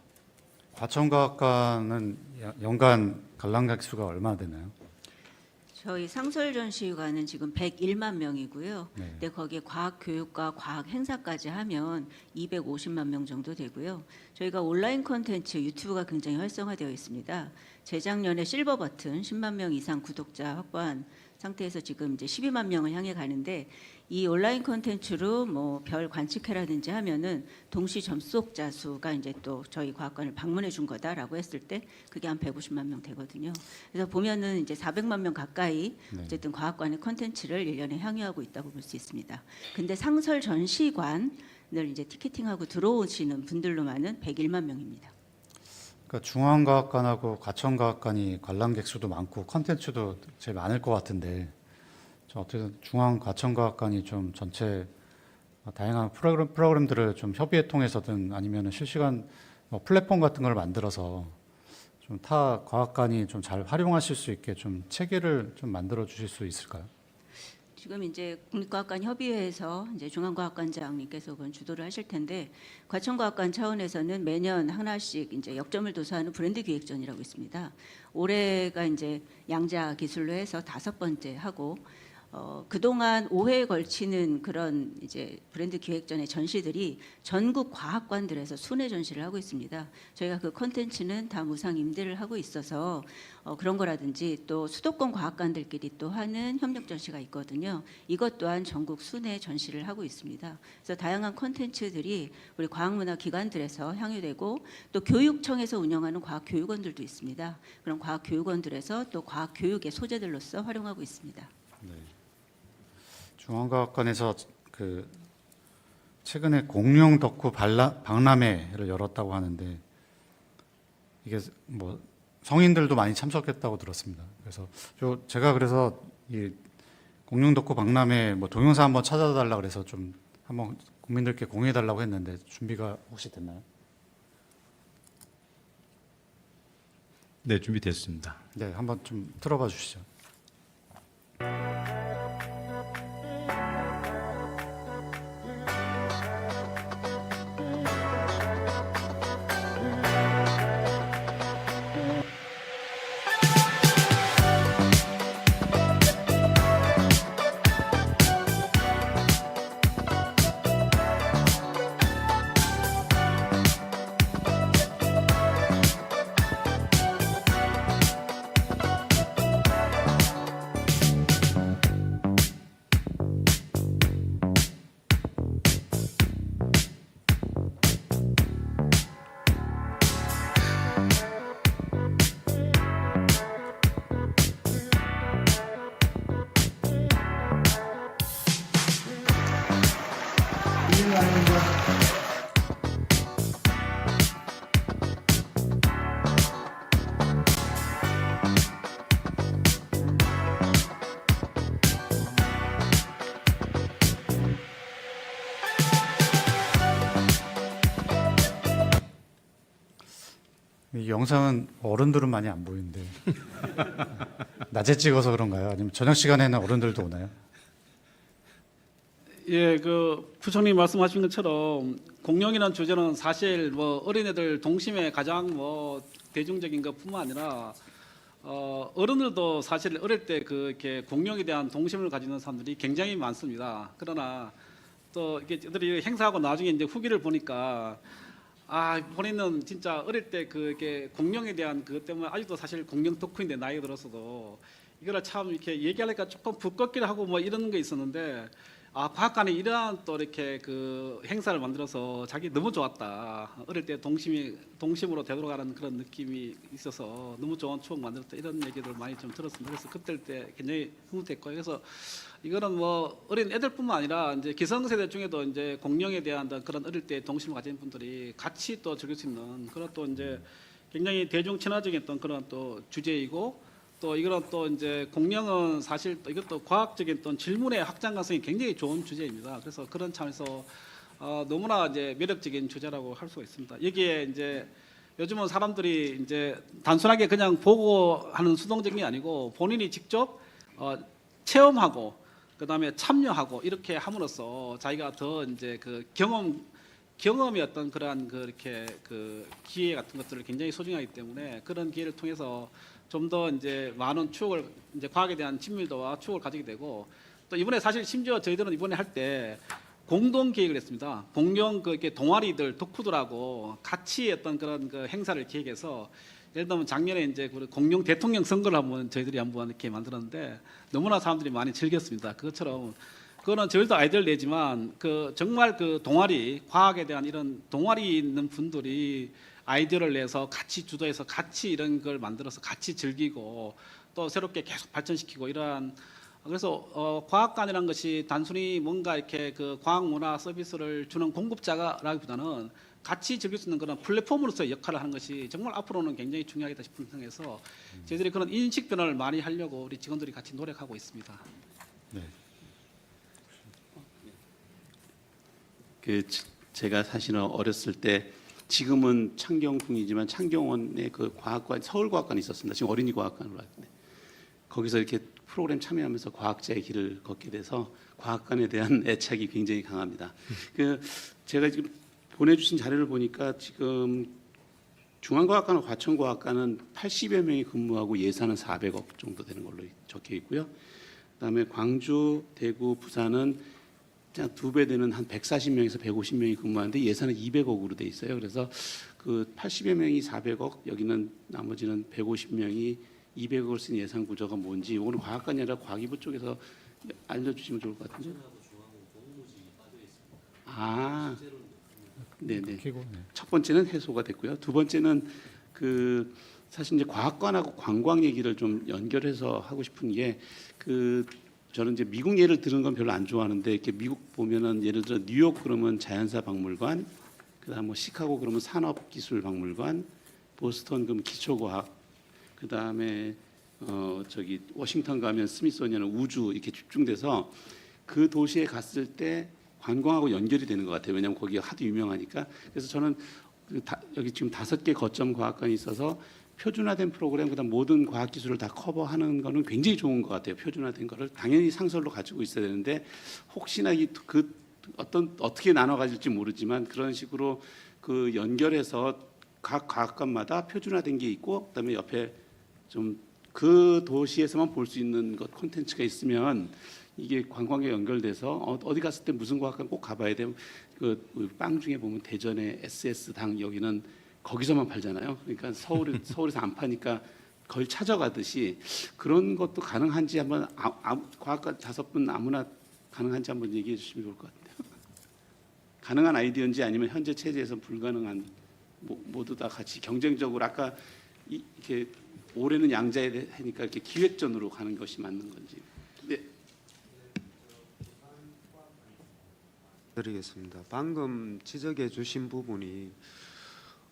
과천과학관은 연간 관람객 수가 얼마나 되나요? 저희 상설 전시관은 지금 101만 명이고요. 네. 근데 거기에 과학 교육과 과학 행사까지 하면 250만 명 정도 되고요. 저희가 온라인 콘텐츠 유튜브가 굉장히 활성화되어 있습니다. 재작년에 실버 버튼 10만 명 이상 구독자 확보한 상태에서 지금 이제 12만 명을 향해 가는데 이 온라인 콘텐츠로 뭐 별 관측회라든지 하면은 동시 접속자 수가 이제 또 저희 과학관을 방문해 준 거다라고 했을 때 그게 한 150만 명 되거든요. 그래서 보면은 이제 400만 명 가까이 어쨌든 과학관의 콘텐츠를 1년에 향유하고 있다고 볼 수 있습니다. 근데 상설 전시관을 이제 티켓팅하고 들어오시는 분들로만은 101만 명입니다. 그러니까 중앙과학관하고 과천과학관이 관람객 수도 많고 컨텐츠도 제일 많을 것 같은데 어쨌든 중앙과천과학관이 좀 전체 다양한 프로그램들을 좀 협의회 통해서든 아니면 실시간 뭐 플랫폼 같은 걸 만들어서 좀 타 과학관이 좀 잘 활용하실 수 있게 좀 체계를 좀 만들어 주실 수 있을까요? 지금 이제 국립과학관 협의회에서 이제 중앙과학관장님께서 그건 주도를 하실 텐데 과천과학관 차원에서는 매년 하나씩 이제 역점을 도사하는 브랜드 기획전이라고 있습니다. 올해가 이제 양자 기술로 해서 5번째 하고 그동안 5회에 걸치는 그런 이제 브랜드 기획전의 전시들이 전국 과학관들에서 순회 전시를 하고 있습니다. 저희가 그 콘텐츠는 다 무상 임대를 하고 있어서 그런 거라든지 또 수도권 과학관들끼리 또 하는 협력 전시가 있거든요. 이것 또한 전국 순회 전시를 하고 있습니다. 그래서 다양한 콘텐츠들이 우리 과학문화 기관들에서 향유되고 또 교육청에서 운영하는 과학교육원들도 있습니다. 그런 과학교육원들에서 또 과학교육의 소재들로서 활용하고 있습니다. 중앙과학관에서 그 최근에 공룡 덕후 박람회를 열었다고 하는데 이게 뭐 성인들도 많이 참석했다고 들었습니다. 그래서 제가 그래서 이 공룡 덕후 박람회 뭐 동영상 한번 찾아달라 그래서 좀 한번 국민들께 공유해 달라고 했는데 준비가 혹시 됐나요? 네, 준비됐습니다. 네, 한번 좀 틀어봐 주시죠. 이 영상은 어른들은 많이 안 보이는데 낮에 찍어서 그런가요? 아니면 저녁 시간에는 어른들도 오나요? 예, 그 부총리 말씀하신 것처럼 공룡이라는 주제는 사실 뭐 어린애들 동심에 가장 뭐 대중적인 것뿐만 아니라 어른들도 사실 어릴 때 그 이렇게 공룡에 대한 동심을 가지는 사람들이 굉장히 많습니다. 그러나 또 이게 저들이 행사하고 나중에 이제 후기를 보니까 본인은 진짜 어릴 때 그게 공룡에 대한 그것 때문에 아직도 사실 공룡 덕후인데 나이가 들어서도 이거를 참 이렇게 얘기하니까 조금 부끄럽기도 하고 뭐 이런 게 있었는데 과학관이 이러한 또 이렇게 그 행사를 만들어서 자기 너무 좋았다. 어릴 때 동심으로 되돌아가는 그런 느낌이 있어서 너무 좋은 추억 만들었다. 이런 얘기를 많이 좀 들었습니다. 그래서 그때 때 굉장히 흐뭇했고요. 그래서 이거는 뭐 어린 애들뿐만 아니라 이제 기성세대 중에도 이제 공룡에 대한 그런 어릴 때 동심을 가진 분들이 같이 또 즐길 수 있는 그런 또 이제 굉장히 대중 친화적인 어떤 그런 또 주제이고 또 이거는 또 이제 공룡은 사실 또 이것도 과학적인 또 질문의 확장 가능성이 굉장히 좋은 주제입니다. 그래서 그런 차원에서 너무나 이제 매력적인 주제라고 할 수가 있습니다. 여기에 이제 요즘은 사람들이 이제 단순하게 그냥 보고 하는 수동적인 게 아니고 본인이 직접 체험하고 그다음에 참여하고 이렇게 함으로써 자기가 더 이제 그 경험이 어떤 그러한 그렇게 그 기회 같은 것들을 굉장히 소중하기 때문에 그런 기회를 통해서 좀 더 이제 많은 추억을 이제 과학에 대한 친밀도와 추억을 가지게 되고 또 이번에 사실 심지어 저희들은 이번에 할 때 공동 기획을 했습니다. 공룡 그 이렇게 동아리들 덕후들하고 같이 어떤 그런 그 행사를 기획해서 예를 들면 작년에 이제 그 공룡 대통령 선거를 한번 저희들이 한번 이렇게 만들었는데 너무나 사람들이 많이 즐겼습니다. 그것처럼 그거는 저희도 아이디어를 내지만 그 정말 그 동아리 과학에 대한 이런 동아리 있는 분들이 아이디어를 내서 같이 주도해서 같이 이런 걸 만들어서 같이 즐기고 또 새롭게 계속 발전시키고 이러한 그래서 과학관이라는 것이 단순히 뭔가 이렇게 그 과학 문화 서비스를 주는 공급자라기보다는 같이 즐길 수 있는 그런 플랫폼으로서의 역할을 하는 것이 정말 앞으로는 굉장히 중요하겠다 싶은 생각에서 저희들이 그런 인식 변화를 많이 하려고 우리 직원들이 같이 노력하고 있습니다. 네. 제가 사실은 어렸을 때 지금은 창경궁이지만 창경원에 그 과학관 서울과학관이 있었습니다. 지금 어린이 과학관으로 왔는데 거기서 이렇게 프로그램 참여하면서 과학자의 길을 걷게 돼서 과학관에 대한 애착이 굉장히 강합니다. 제가 지금 보내주신 자료를 보니까 지금 중앙과학관과 과천과학관은 80여 명이 근무하고 예산은 400억 정도 되는 걸로 적혀 있고요. 그다음에 광주, 대구, 부산은 2배 되는 한 140명에서 150명이 근무하는데 예산은 200억으로 돼 있어요. 그래서 그 80여 명이 400억, 여기는 나머지는 150명이 200억을 쓴 예산 구조가 뭔지 오늘 과학관이 아니라 과기부 쪽에서 알려주시면 좋을 것 같은데. 네네. 첫 번째는 해소가 됐고요. 두 번째는 그 사실 이제 과학관하고 관광 얘기를 좀 연결해서 하고 싶은 게 저는 이제 미국 예를 들은 건 별로 안 좋아하는데 이렇게 미국 보면은 예를 들어 뉴욕 그러면 자연사 박물관, 그다음 뭐 시카고 그러면 산업기술박물관, 보스턴 그러면 기초과학, 그다음에 저기 워싱턴 가면 스미소니언 우주 이렇게 집중돼서 그 도시에 갔을 때 관광하고 연결이 되는 것 같아요. 왜냐하면 거기가 하도 유명하니까. 그래서 저는 여기 지금 5개 거점 과학관이 있어서 표준화된 프로그램 그다음 모든 과학 기술을 다 커버하는 거는 굉장히 좋은 것 같아요. 표준화된 거를 당연히 상설로 가지고 있어야 되는데 혹시나 어떻게 나눠 가질지 모르지만 그런 식으로 그 연결해서 각 과학관마다 표준화된 게 있고 그다음에 옆에 좀 그 도시에서만 볼 수 있는 것 콘텐츠가 있으면 이게 관광에 연결돼서 어디 갔을 때 무슨 과학관 꼭 가봐야 돼요. 그 빵 중에 보면 대전의 SS당 여기는 거기서만 팔잖아요. 그러니까 서울에서 안 파니까 거의 찾아가듯이 그런 것도 가능한지 한번 과학관 5분 아무나 가능한지 한번 얘기해 주시면 좋을 것 같아요. 가능한 아이디어인지 아니면 현재 체제에서 불가능한 모두 다 같이 경쟁적으로 아까 이렇게 올해는 양자에 하니까 이렇게 기획전으로 가는 것이 맞는 건지. 네. 드리겠습니다. 방금 지적해 주신 부분이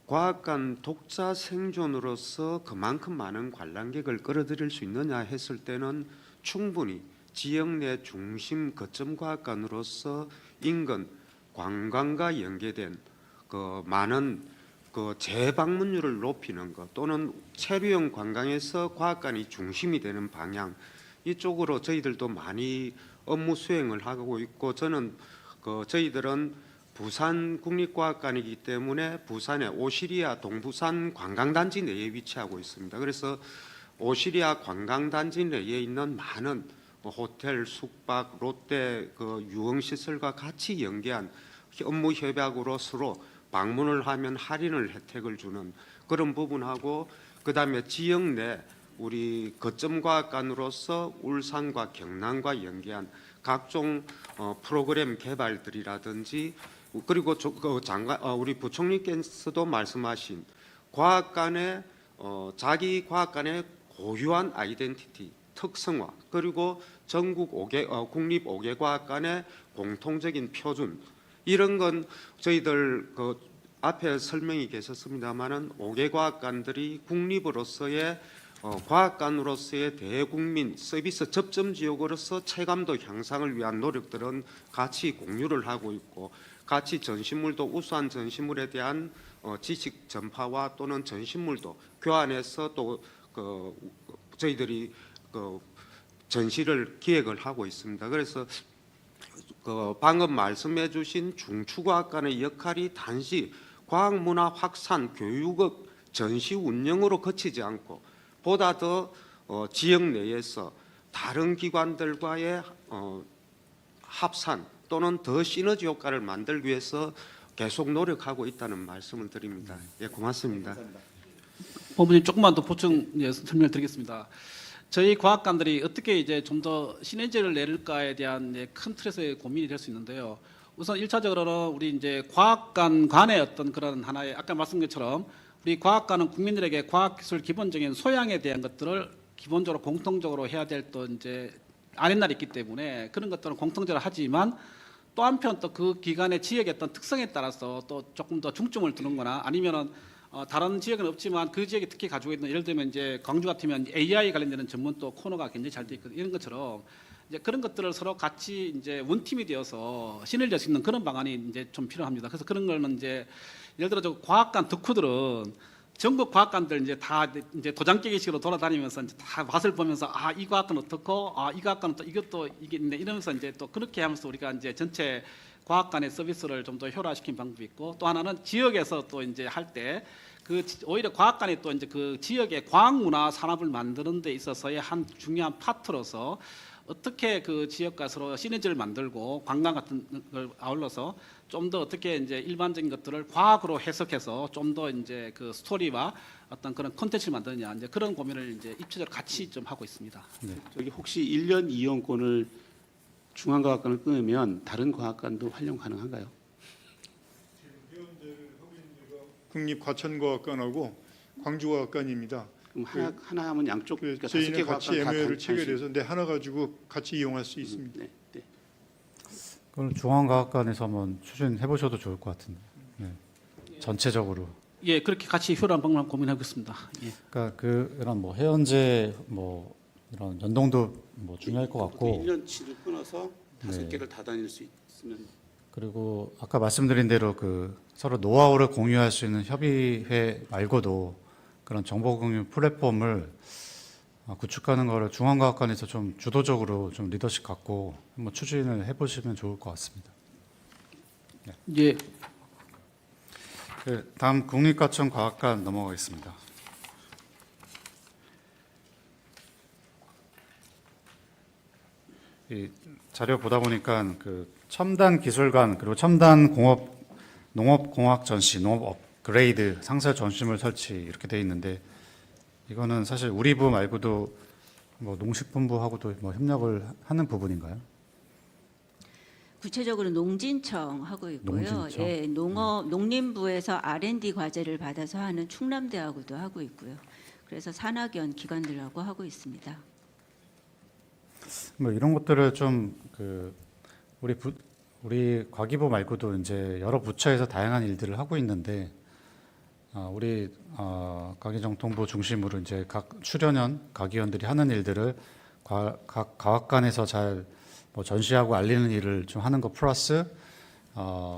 과학관 독자 생존으로서 그만큼 많은 관람객을 끌어들일 수 있느냐 했을 때는 충분히 지역 내 중심 거점 과학관으로서 인근 관광과 연계된 그 많은 그 재방문율을 높이는 것 또는 체류형 관광에서 과학관이 중심이 되는 방향 이쪽으로 저희들도 많이 업무 수행을 하고 있고 저는 저희들은 부산 국립과학관이기 때문에 부산의 오시리아 동부산 관광단지 내에 위치하고 있습니다. 그래서 오시리아 관광단지 내에 있는 많은 호텔, 숙박, 롯데 유흥시설과 같이 연계한 업무 협약으로 서로 방문을 하면 할인을 혜택을 주는 그런 부분하고 그다음에 지역 내 우리 거점과학관으로서 울산과 경남과 연계한 각종 프로그램 개발들이라든지 그리고 우리 부총리께서도 말씀하신 과학관의 자기 과학관의 고유한 아이덴티티 특성화 그리고 전국 국립 5개 과학관의 공통적인 표준 이런 건 저희들 앞에 설명이 계셨습니다마는 5개 과학관들이 국립으로서의 과학관으로서의 대국민 서비스 접점 지역으로서 체감도 향상을 위한 노력들은 같이 공유를 하고 있고 같이 전시물도 우수한 전시물에 대한 지식 전파와 또는 전시물도 교환해서 또 저희들이 전시를 기획을 하고 있습니다. 그래서 방금 말씀해 주신 중추과학관의 역할이 단지 과학문화 확산, 교육의 전시 운영으로 그치지 않고 보다 더 지역 내에서 다른 기관들과의 합산 또는 더 시너지 효과를 만들기 위해서 계속 노력하고 있다는 말씀을 드립니다. 예, 고맙습니다. 본부님 조금만 더 보충 설명을 드리겠습니다. 저희 과학관들이 어떻게 이제 좀 더 시너지를 내릴까에 대한 큰 틀에서의 고민이 될 수 있는데요. 우선 1차적으로는 우리 이제 과학관 간의 어떤 그런 하나의 아까 말씀드린 것처럼 우리 과학관은 국민들에게 과학기술 기본적인 소양에 대한 것들을 기본적으로 공통적으로 해야 될 또 이제 아랫날이 있기 때문에 그런 것들은 공통적으로 하지만 또 한편 또 그 기관의 지역의 어떤 특성에 따라서 또 조금 더 중점을 두는거나 아니면은 다른 지역은 없지만 그 지역이 특히 가지고 있는 예를 들면 이제 광주 같으면 AI 관련되는 전문 또 코너가 굉장히 잘 돼 있거든요. 이런 것처럼 이제 그런 것들을 서로 같이 이제 원팀이 되어서 시너지할 수 있는 그런 방안이 이제 좀 필요합니다. 그래서 그런 거는 이제 예를 들어 저 과학관 덕후들은 전국 과학관들 이제 다 이제 도장 깨기식으로 돌아다니면서 이제 다 맛을 보면서 아 이 과학관 어떻고 아 이 과학관은 또 이것도 이게 있네 이러면서 이제 또 그렇게 하면서 우리가 이제 전체 과학관의 서비스를 좀 더 효율화시킨 방법이 있고 또 하나는 지역에서 또 이제 할 때 그 오히려 과학관이 또 이제 그 지역의 과학문화 산업을 만드는 데 있어서의 한 중요한 파트로서 어떻게 그 지역과 서로 시너지를 만들고 관광 같은 걸 아울러서 좀 더 어떻게 이제 일반적인 것들을 과학으로 해석해서 좀 더 이제 그 스토리와 어떤 그런 콘텐츠를 만드느냐 이제 그런 고민을 이제 입체적으로 같이 좀 하고 있습니다. 저기 혹시 1년 이용권을 중앙과학관을 끊으면 다른 과학관도 활용 가능한가요? 국립과천과학관하고 광주과학관입니다. 그럼 하나 하면 양쪽 그러니까 다섯 개 저희는 같이 과학관 다 MOU를 단순- 체결해서 내 하나 가지고 같이 이용할 수 있습니다. 네, 네. 그걸 중앙과학관에서 한번 추진해 보셔도 좋을 것 같은데. 네. 전체적으로. 예, 그렇게 같이 효율한 방법을 고민하고 있습니다. 예. 그러니까 이런 뭐 해연제 뭐 이런 연동도 뭐 중요할 것 같고 1년치를 끊어서 다섯 네. 개를 다 다닐 수 있으면 그리고 아까 말씀드린 대로 서로 노하우를 공유할 수 있는 협의회 말고도 그런 정보 공유 플랫폼을 구축하는 거를 중앙과학관에서 좀 주도적으로 좀 리더십 갖고 한번 추진을 해보시면 좋을 것 같습니다. 예. 다음 국립과천과학관 넘어가겠습니다. 이 자료 보다 보니까 첨단 기술관 그리고 첨단 농업공학 전시, 농업 업그레이드 상설 전시물 설치 이렇게 돼 있는데 이거는 사실 우리 부 말고도 뭐 농식품부하고도 뭐 협력을 하는 부분인가요? 구체적으로 농진청 하고 있고요. 농진청? 예, 농림부에서 R&D 과제를 받아서 하는 충남대하고도 하고 있고요. 그래서 산학연 기관들하고 하고 있습니다. 뭐 이런 것들을 좀 우리 과기부 말고도 이제 여러 부처에서 다양한 일들을 하고 있는데 우리 과기정통부 중심으로 이제 각 출연연 과기원들이 하는 일들을 각 과학관에서 잘 뭐 전시하고 알리는 일을 좀 하는 것 플러스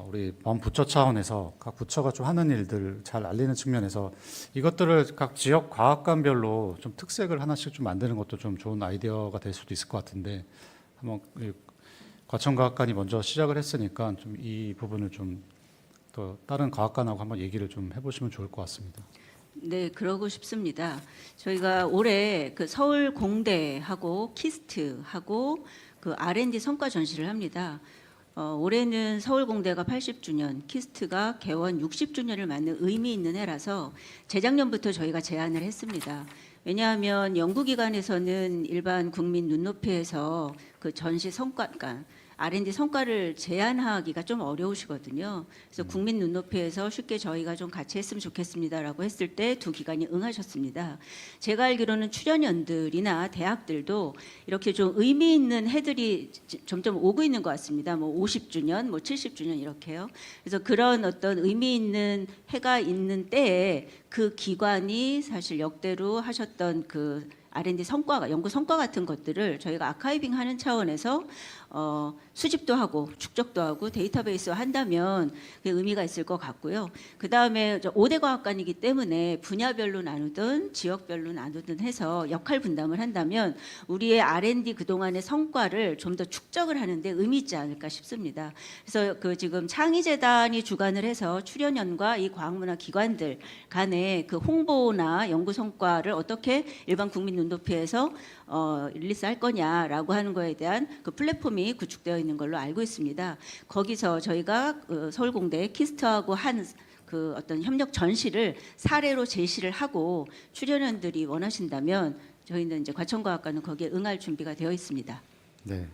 우리 범부처 차원에서 각 부처가 좀 하는 일들 잘 알리는 측면에서 이것들을 각 지역 과학관별로 좀 특색을 하나씩 좀 만드는 것도 좀 좋은 아이디어가 될 수도 있을 것 같은데 한번 과천과학관이 먼저 시작을 했으니까 좀 이 부분을 좀 또 다른 과학관하고 한번 얘기를 좀 해보시면 좋을 것 같습니다. 네, 그러고 싶습니다. 저희가 올해 그 서울 공대하고 키스트하고 그 R&D 성과 전시를 합니다. 올해는 서울 공대가 80주년, 키스트가 개원 60주년을 맞는 의미 있는 해라서 재작년부터 저희가 제안을 했습니다. 왜냐하면 연구기관에서는 일반 국민 눈높이에서 그 전시 성과, 그러니까 R&D 성과를 제안하기가 좀 어려우시거든요. 그래서 국민 눈높이에서 쉽게 저희가 좀 같이 했으면 좋겠습니다라고 했을 때 두 기관이 응하셨습니다. 제가 알기로는 출연연들이나 대학들도 이렇게 좀 의미 있는 해들이 점점 오고 있는 것 같습니다. 뭐 50주년, 뭐 70주년 이렇게요. 그래서 그런 어떤 의미 있는 해가 있는 때에 그 기관이 사실 역대로 하셨던 그 R&D 성과, 연구 성과 같은 것들을 저희가 아카이빙하는 차원에서 수집도 하고 축적도 하고 데이터베이스화 한다면 그게 의미가 있을 것 같고요. 그 다음에 5대 과학관이기 때문에 분야별로 나누든 지역별로 나누든 해서 역할 분담을 한다면 우리의 R&D 그동안의 성과를 좀 더 축적을 하는데 의미 있지 않을까 싶습니다. 그래서 그 지금 창의재단이 주관을 해서 출연연과 이 과학문화 기관들 간의 그 홍보나 연구 성과를 어떻게 일반 국민 눈높이에서 릴리스할 거냐라고 하는 거에 대한 그 플랫폼이 구축되어 있는 걸로 알고 있습니다. 거기서 저희가 서울공대 키스트하고 한 그 어떤 협력 전시를 사례로 제시를 하고 출연연들이 원하신다면 저희는 이제 과천과학관은 거기에 응할 준비가 되어 있습니다. 네.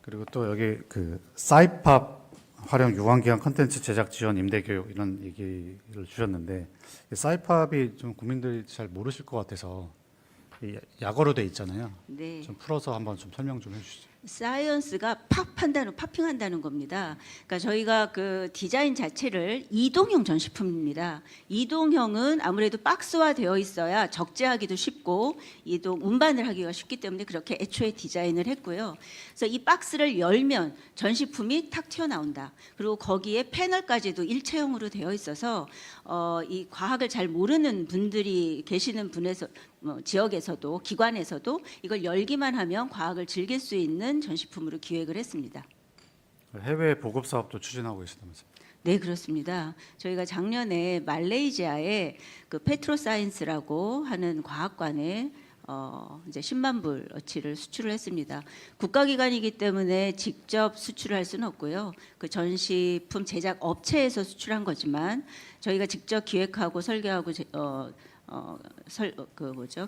그리고 또 여기 그 사이팝 활용 유관기관 콘텐츠 제작 지원 임대 교육 이런 얘기를 주셨는데 사이팝이 좀 국민들이 잘 모르실 것 같아서 약어로 돼 있잖아요. 네. 좀 풀어서 한번 좀 설명 좀 해주시죠. 사이언스가 파핑한다는 겁니다. 그러니까 저희가 그 디자인 자체를 이동형 전시품입니다. 이동형은 아무래도 박스화 되어 있어야 적재하기도 쉽고 운반을 하기가 쉽기 때문에 그렇게 애초에 디자인을 했고요. 그래서 이 박스를 열면 전시품이 탁 튀어나온다. 그리고 거기에 패널까지도 일체형으로 되어 있어서 이 과학을 잘 모르는 분들이 계시는 분에서 지역에서도 기관에서도 이걸 열기만 하면 과학을 즐길 수 있는 전시품으로 기획을 했습니다. 해외 보급 사업도 추진하고 계시다면서요? 네, 그렇습니다. 저희가 작년에 말레이시아에 그 페트로사이언스라고 하는 과학관에 이제 10만 불어치를 수출을 했습니다. 국가기관이기 때문에 직접 수출을 할 수는 없고요. 그 전시품 제작 업체에서 수출한 거지만 저희가 직접 기획하고 설계하고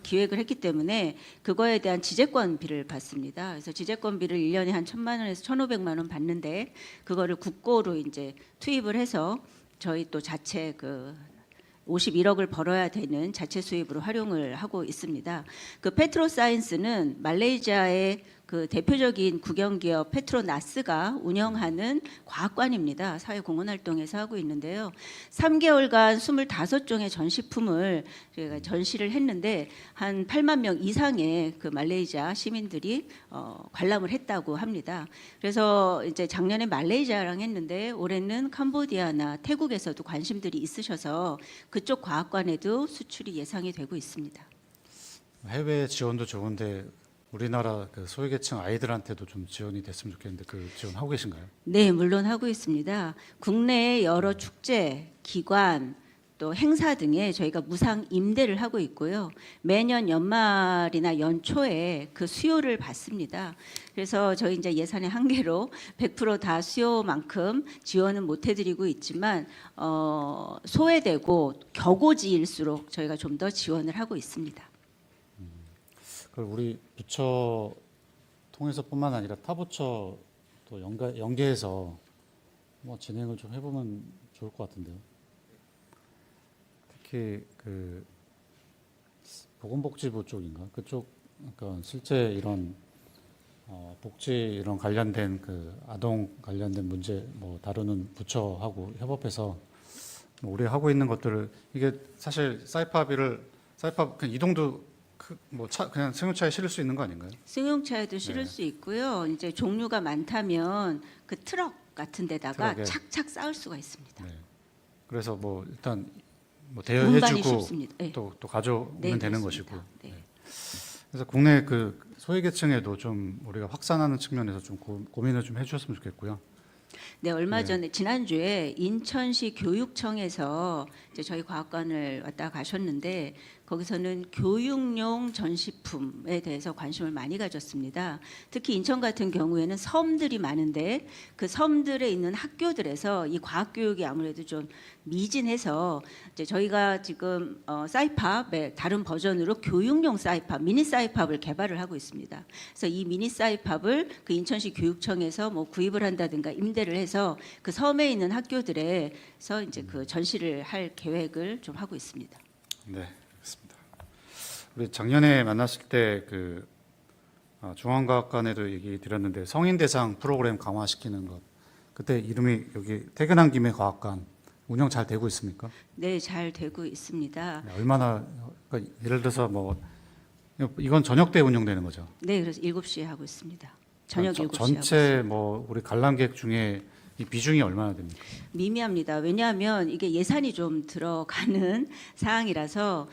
기획을 했기 때문에 그거에 대한 지재권비를 받습니다. 그래서 지재권비를 1년에 한 1,000만 원에서 1,500만 원 받는데 그거를 국고로 이제 투입을 해서 저희 또 자체 그 51억을 벌어야 되는 자체 수입으로 활용을 하고 있습니다. 그 페트로사이언스는 말레이시아의 그 대표적인 국영기업 페트로나스가 운영하는 과학관입니다. 사회공헌 활동에서 하고 있는데요. 3개월간 25종의 전시품을 저희가 전시를 했는데 한 8만 명 이상의 그 말레이시아 시민들이 관람을 했다고 합니다. 그래서 이제 작년에 말레이시아랑 했는데 올해는 캄보디아나 태국에서도 관심들이 있으셔서 그쪽 과학관에도 수출이 예상이 되고 있습니다. 해외 지원도 좋은데 우리나라 그 소외계층 아이들한테도 좀 지원이 됐으면 좋겠는데 그 지원 하고 계신가요? 네, 물론 하고 있습니다. 국내의 여러 축제, 기관, 또 행사 등에 저희가 무상 임대를 하고 있고요. 매년 연말이나 연초에 그 수요를 받습니다. 그래서 저희 이제 예산의 한계로 100% 다 수요만큼 지원은 못 해드리고 있지만 소외되고 겨고지일수록 저희가 좀 더 지원을 하고 있습니다. 우리 부처 통해서뿐만 아니라 타 부처 또 연계해서 뭐 진행을 좀 해보면 좋을 것 같은데요. 특히 그 보건복지부 쪽인가 그쪽 그러니까 실제 이런 복지 이런 관련된 그 아동 관련된 문제 뭐 다루는 부처하고 협업해서 우리 하고 있는 것들을 이게 사실 사이팝 그냥 이동도 그냥 승용차에 실을 수 있는 거 아닌가요? 승용차에도 실을 네. 수 있고요. 이제 종류가 많다면 그 트럭 같은 데다가 트럭에. 착착 쌓을 수가 있습니다. 네. 그래서 뭐 일단 뭐 운반이 대여해주고 쉽습니다. 네. 또 가져오면 네, 되는 그렇습니다. 것이고. 네. 그래서 국내 그 소외계층에도 좀 우리가 확산하는 측면에서 좀 고민을 좀 해주셨으면 좋겠고요. 네, 얼마 전에 지난주에 인천시 교육청에서 이제 저희 과학관을 왔다 가셨는데 거기서는 교육용 전시품에 대해서 관심을 많이 가졌습니다. 특히 인천 같은 경우에는 섬들이 많은데 그 섬들에 있는 학교들에서 이 과학 교육이 아무래도 좀 미진해서 이제 저희가 지금 사이팝의 다른 버전으로 교육용 사이팝, 미니 사이팝을 개발을 하고 있습니다. 그래서 이 미니 사이팝을 그 인천시 교육청에서 뭐 구입을 한다든가 임대를 해서 그 섬에 있는 학교들에서 이제 그 전시를 할 계획을 좀 하고 있습니다. 네, 알겠습니다. 우리 작년에 만났을 때 그 중앙과학관에도 얘기 드렸는데 성인 대상 프로그램 강화시키는 것, 그때 이름이 여기 퇴근한 김에 과학관 운영 잘 되고 있습니까? 네, 잘 되고 있습니다. 네, 얼마나 그러니까 예를 들어서 뭐 이건 저녁 때 운영되는 거죠? 네, 그래서 7시에 하고 있습니다. 저녁 7시에 하고 전체 뭐 우리 관람객 중에 이 비중이 얼마나 됩니까? 미미합니다. 왜냐하면 이게 예산이 좀 들어가는 사항이라서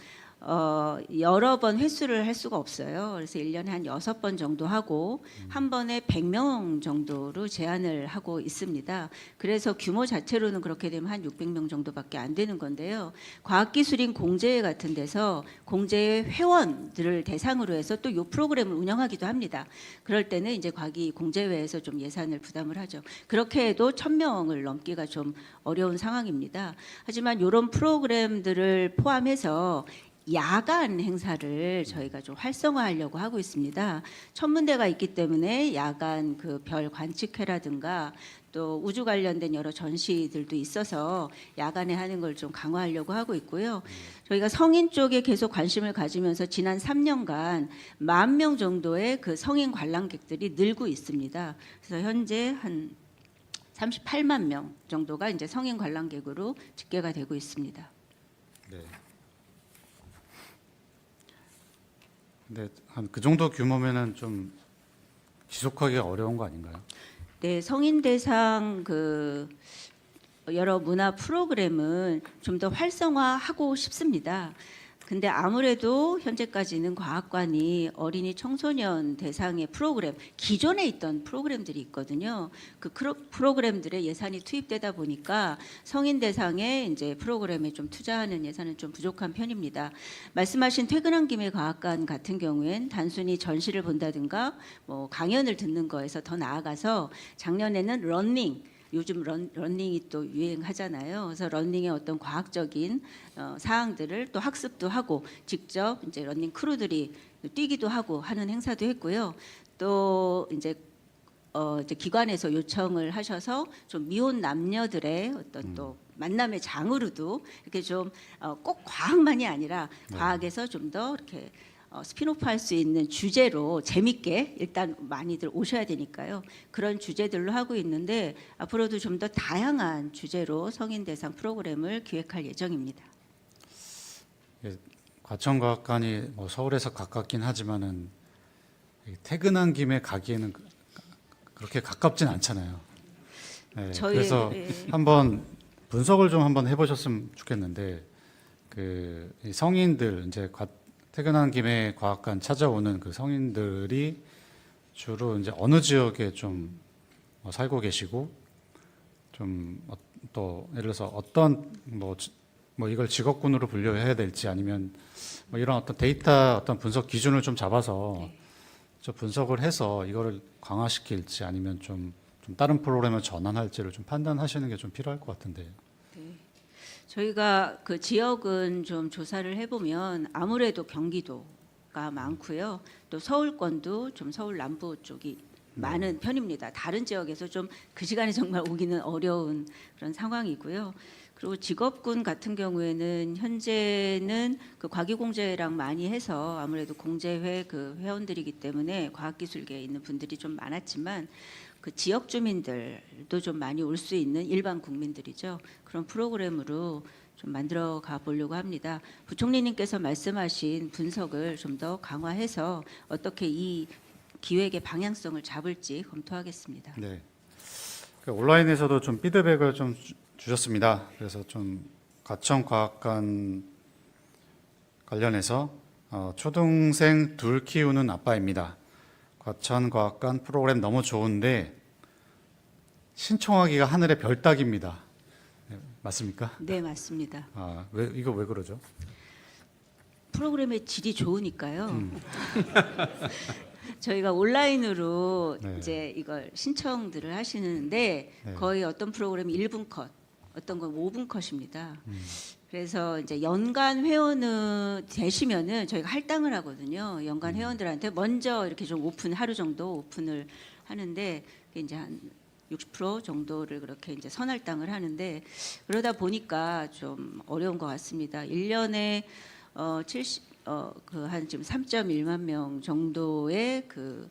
여러 번 횟수를 할 수가 없어요. 그래서 1년에 한 6번 정도 하고 한 번에 100명 정도로 제한을 하고 있습니다. 그래서 규모 자체로는 그렇게 되면 한 600명 정도밖에 안 되는 건데요. 과학기술인 공제회 같은 데서 공제회 회원들을 대상으로 해서 또 이 프로그램을 운영하기도 합니다. 그럴 때는 이제 과기 공제회에서 좀 예산을 부담을 하죠. 그렇게 해도 1000명을 넘기가 좀 어려운 상황입니다. 하지만 이런 프로그램들을 포함해서 야간 행사를 저희가 좀 활성화하려고 하고 있습니다. 천문대가 있기 때문에 야간 그 별 관측회라든가 또 우주 관련된 여러 전시들도 있어서 야간에 하는 걸 좀 강화하려고 하고 있고요. 저희가 성인 쪽에 계속 관심을 가지면서 지난 3년간 10,000명 정도의 그 성인 관람객들이 늘고 있습니다. 그래서 현재 한 38만 명 정도가 이제 성인 관람객으로 집계가 되고 있습니다. 네. 근데 한 그 정도 규모면은 좀 지속하기 어려운 거 아닌가요? 네, 성인 대상 그 여러 문화 프로그램은 좀 더 활성화하고 싶습니다. 근데 아무래도 현재까지는 과학관이 어린이 청소년 대상의 프로그램, 기존에 있던 프로그램들이 있거든요. 그 프로그램들의 예산이 투입되다 보니까 성인 대상의 이제 프로그램에 좀 투자하는 예산은 좀 부족한 편입니다. 말씀하신 퇴근한 김에 과학관 같은 경우엔 단순히 전시를 본다든가 뭐 강연을 듣는 거에서 더 나아가서 작년에는 러닝, 요즘 러닝이 또 유행하잖아요. 그래서 러닝의 어떤 과학적인 사항들을 또 학습도 하고 직접 이제 러닝 크루들이 뛰기도 하고 하는 행사도 했고요. 또 이제 기관에서 요청을 하셔서 좀 미혼 남녀들의 어떤 또 만남의 장으로도 이렇게 좀 꼭 과학만이 아니라 과학에서 좀 더 이렇게 스피노프 할 수 있는 주제로 재밌게 일단 많이들 오셔야 되니까요. 그런 주제들로 하고 있는데 앞으로도 좀 더 다양한 주제로 성인 대상 프로그램을 기획할 예정입니다. 예, 과천과학관이 뭐 서울에서 가깝긴 하지만은 퇴근한 김에 가기에는 그렇게 가깝진 않잖아요. 네, 그래서 한번 분석을 좀 한번 해보셨으면 좋겠는데 그 성인들 이제 퇴근한 김에 과학관 찾아오는 그 성인들이 주로 이제 어느 지역에 좀 살고 계시고 좀 또 예를 들어서 어떤 뭐 이걸 직업군으로 분류해야 될지 아니면 뭐 이런 어떤 데이터 어떤 분석 기준을 좀 잡아서 좀 분석을 해서 이거를 강화시킬지 아니면 좀 다른 프로그램을 전환할지를 좀 판단하시는 게 좀 필요할 것 같은데. 저희가 그 지역은 좀 조사를 해보면 아무래도 경기도가 많고요. 또 서울권도 좀 서울 남부 쪽이 많은 편입니다. 다른 지역에서 좀 그 시간에 정말 오기는 어려운 그런 상황이고요. 그리고 직업군 같은 경우에는 현재는 그 과기공제랑 많이 해서 아무래도 공제회 그 회원들이기 때문에 과학기술계에 있는 분들이 좀 많았지만 그 지역 주민들도 좀 많이 올 수 있는 일반 국민들이죠. 그런 프로그램으로 좀 만들어 가 보려고 합니다. 부총리님께서 말씀하신 분석을 좀 더 강화해서 어떻게 이 기획의 방향성을 잡을지 검토하겠습니다. 네. 온라인에서도 좀 피드백을 좀 주셨습니다. 그래서 좀 과천과학관 관련해서 초등생 둘 키우는 아빠입니다. 과천과학관 프로그램 너무 좋은데 신청하기가 하늘의 별 따기입니다. 네, 맞습니까? 네, 맞습니다. 이거 왜 그러죠? 프로그램의 질이 좋으니까요. 저희가 온라인으로 네. 이제 이걸 신청들을 하시는데 네. 거의 어떤 프로그램이 1분 컷, 어떤 건 5분 컷입니다. 그래서 이제 연간 회원을 되시면은 저희가 할당을 하거든요. 연간 회원들한테 먼저 이렇게 좀 하루 정도 오픈을 하는데 그게 이제 한 60% 정도를 그렇게 이제 선할당을 하는데 그러다 보니까 좀 어려운 것 같습니다. 1년에 한 지금 3.1만 명 정도의 그